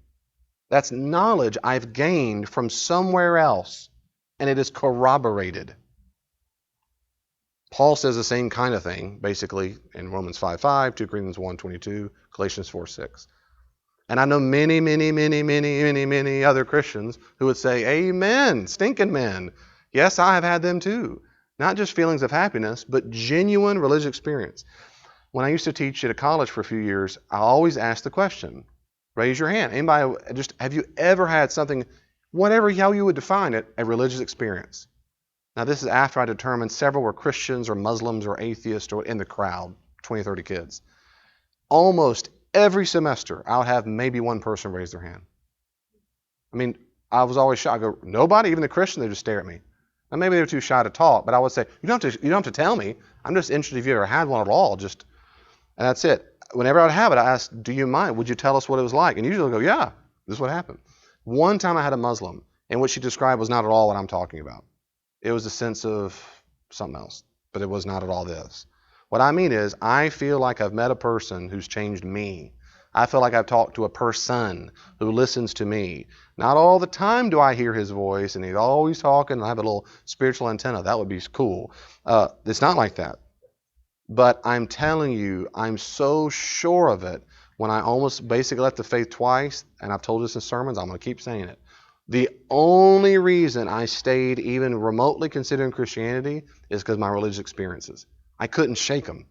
That's knowledge I've gained from somewhere else, and it is corroborated. Paul says the same kind of thing, basically, in Romans 5:5, 2 Corinthians 1:22, Galatians 4:6. And I know many, many, many, many, many, many other Christians who would say, amen, stinking men. Yes, I have had them too. Not just feelings of happiness, but genuine religious experience. When I used to teach at a college for a few years, I always asked the question, raise your hand. Anybody, have you ever had something, how you would define it, a religious experience? Now, this is after I determined several were Christians or Muslims or atheists or in the crowd, 20, 30 kids. Almost every semester, I would have maybe one person raise their hand. I mean, I was always shy. I go, nobody, even the Christian, they just stare at me. Now, maybe they were too shy to talk, but I would say, you don't have to tell me. I'm just interested if you ever had one at all. And that's it. Whenever I would have it, I asked, do you mind? Would you tell us what it was like? And usually they'll go, yeah, this is what happened. One time I had a Muslim, and what she described was not at all what I'm talking about. It was a sense of something else, but it was not at all this. What I mean is, I feel like I've met a person who's changed me. I feel like I've talked to a person who listens to me. Not all the time do I hear his voice, and he's always talking, and I have a little spiritual antenna. That would be cool. It's not like that. But I'm telling you, I'm so sure of it when I almost basically left the faith twice, and I've told this in sermons, I'm going to keep saying it. The only reason I stayed even remotely considering Christianity is because of my religious experiences. I couldn't shake them.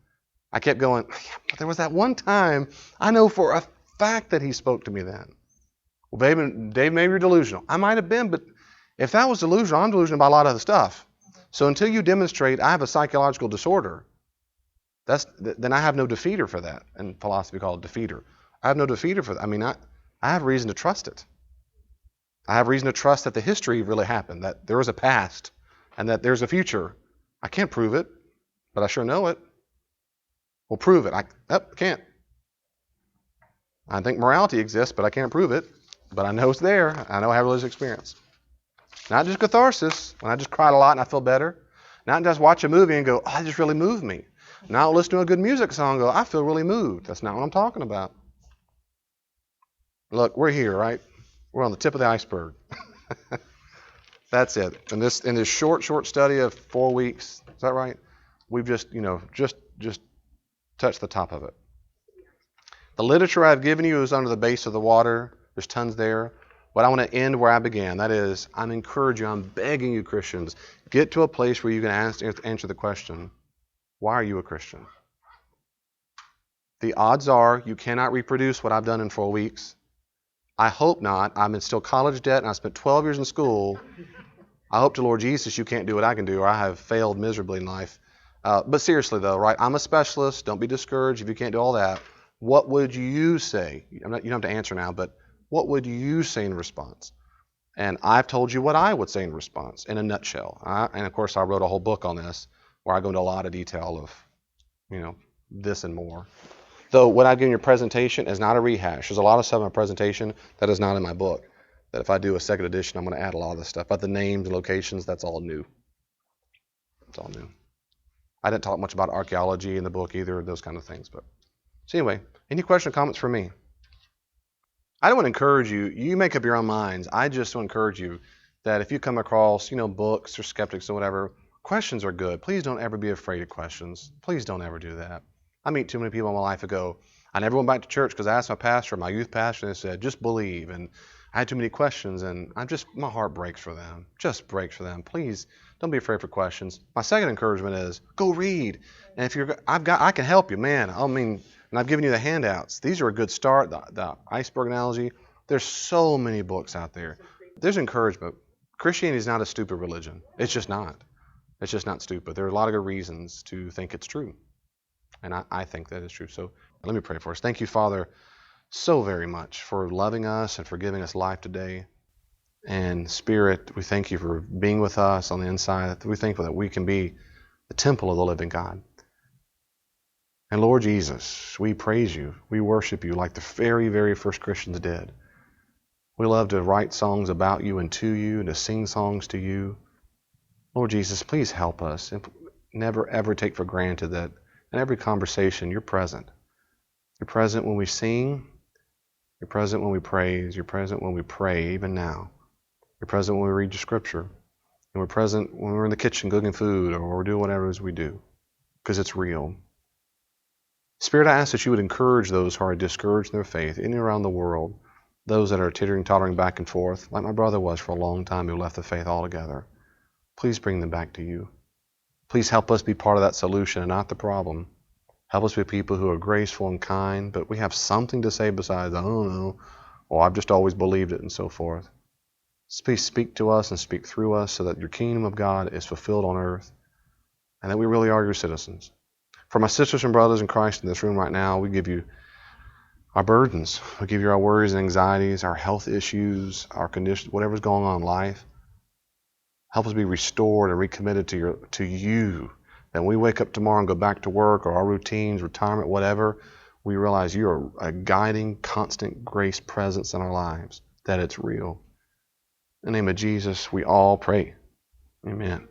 I kept going, but there was that one time, I know for a fact that he spoke to me then. Well, Dave, maybe you're delusional. I might have been, but if that was delusional, I'm delusional about a lot of other stuff. So until you demonstrate I have a psychological disorder, then I have no defeater for that. In philosophy called defeater. I have no defeater for that. I mean, I have reason to trust it. I have reason to trust that the history really happened, that there was a past, and that there's a future. I can't prove it, but I sure know it. Well, prove it. I can't. I think morality exists, but I can't prove it. But I know it's there. I know I have religious experience. Not just catharsis, when I just cried a lot and I feel better. Not just watch a movie and go, oh, that just really moved me. Not listen to a good music song and go, I feel really moved. That's not what I'm talking about. Look, we're here, right? We're on the tip of the iceberg. That's it. In this short study of 4 weeks, is that right? We've just touched the top of it. The literature I've given you is under the base of the water. There's tons there. But I want to end where I began. That is, I'm encouraging you, I'm begging you, Christians, get to a place where you can answer the question, why are you a Christian? The odds are you cannot reproduce what I've done in 4 weeks. I hope not. I'm in still college debt, and I spent 12 years in school. I hope to Lord Jesus you can't do what I can do, or I have failed miserably in life. But seriously, though, right? I'm a specialist. Don't be discouraged if you can't do all that. What would you say? You don't have to answer now, but what would you say in response? And I've told you what I would say in response, in a nutshell. And of course, I wrote a whole book on this, where I go into a lot of detail of, this and more. Though what I've given your presentation is not a rehash. There's a lot of stuff in my presentation that is not in my book. That if I do a second edition, I'm going to add a lot of this stuff. But the names and locations, that's all new. It's all new. I didn't talk much about archaeology in the book either, those kind of things. But so anyway, any questions or comments for me? I don't want to encourage you. You make up your own minds. I just want to encourage you that if you come across, books or skeptics or whatever, questions are good. Please don't ever be afraid of questions. Please don't ever do that. I meet too many people in my life ago. I never went back to church because I asked my pastor, my youth pastor, and they said, just believe. And I had too many questions, and my heart breaks for them. Just breaks for them. Please don't be afraid for questions. My second encouragement is go read. And if I can help you, man. And I've given you the handouts. These are a good start. The iceberg analogy. There's so many books out there. There's encouragement. Christianity is not a stupid religion. It's just not. It's just not stupid. There are a lot of good reasons to think it's true. And I think that is true. So let me pray for us. Thank you, Father, so very much for loving us and for giving us life today. And Spirit, we thank you for being with us on the inside. We're thankful that we can be the temple of the living God. And Lord Jesus, we praise you. We worship you like the very, very first Christians did. We love to write songs about you and to you and to sing songs to you. Lord Jesus, please help us and never, ever take for granted that in every conversation you're present. You're present when we sing. You're present when we praise. You're present when we pray, even now. You're present when we read your scripture. And we're present when we're in the kitchen cooking food or we're doing whatever it is we do, because it's real. Spirit, I ask that you would encourage those who are discouraged in their faith in and around the world, those that are teetering, tottering back and forth, like my brother was for a long time who left the faith altogether. Please bring them back to you. Please help us be part of that solution and not the problem. Help us be people who are graceful and kind, but we have something to say besides, I don't know, or I've just always believed it and so forth. Please speak to us and speak through us so that your kingdom of God is fulfilled on earth and that we really are your citizens. For my sisters and brothers in Christ in this room right now, we give you our burdens. We give you our worries and anxieties, our health issues, our conditions, whatever's going on in life. Help us be restored and recommitted to you. That when we wake up tomorrow and go back to work or our routines, retirement, whatever, we realize you are a guiding, constant grace presence in our lives, that it's real. In the name of Jesus, we all pray. Amen.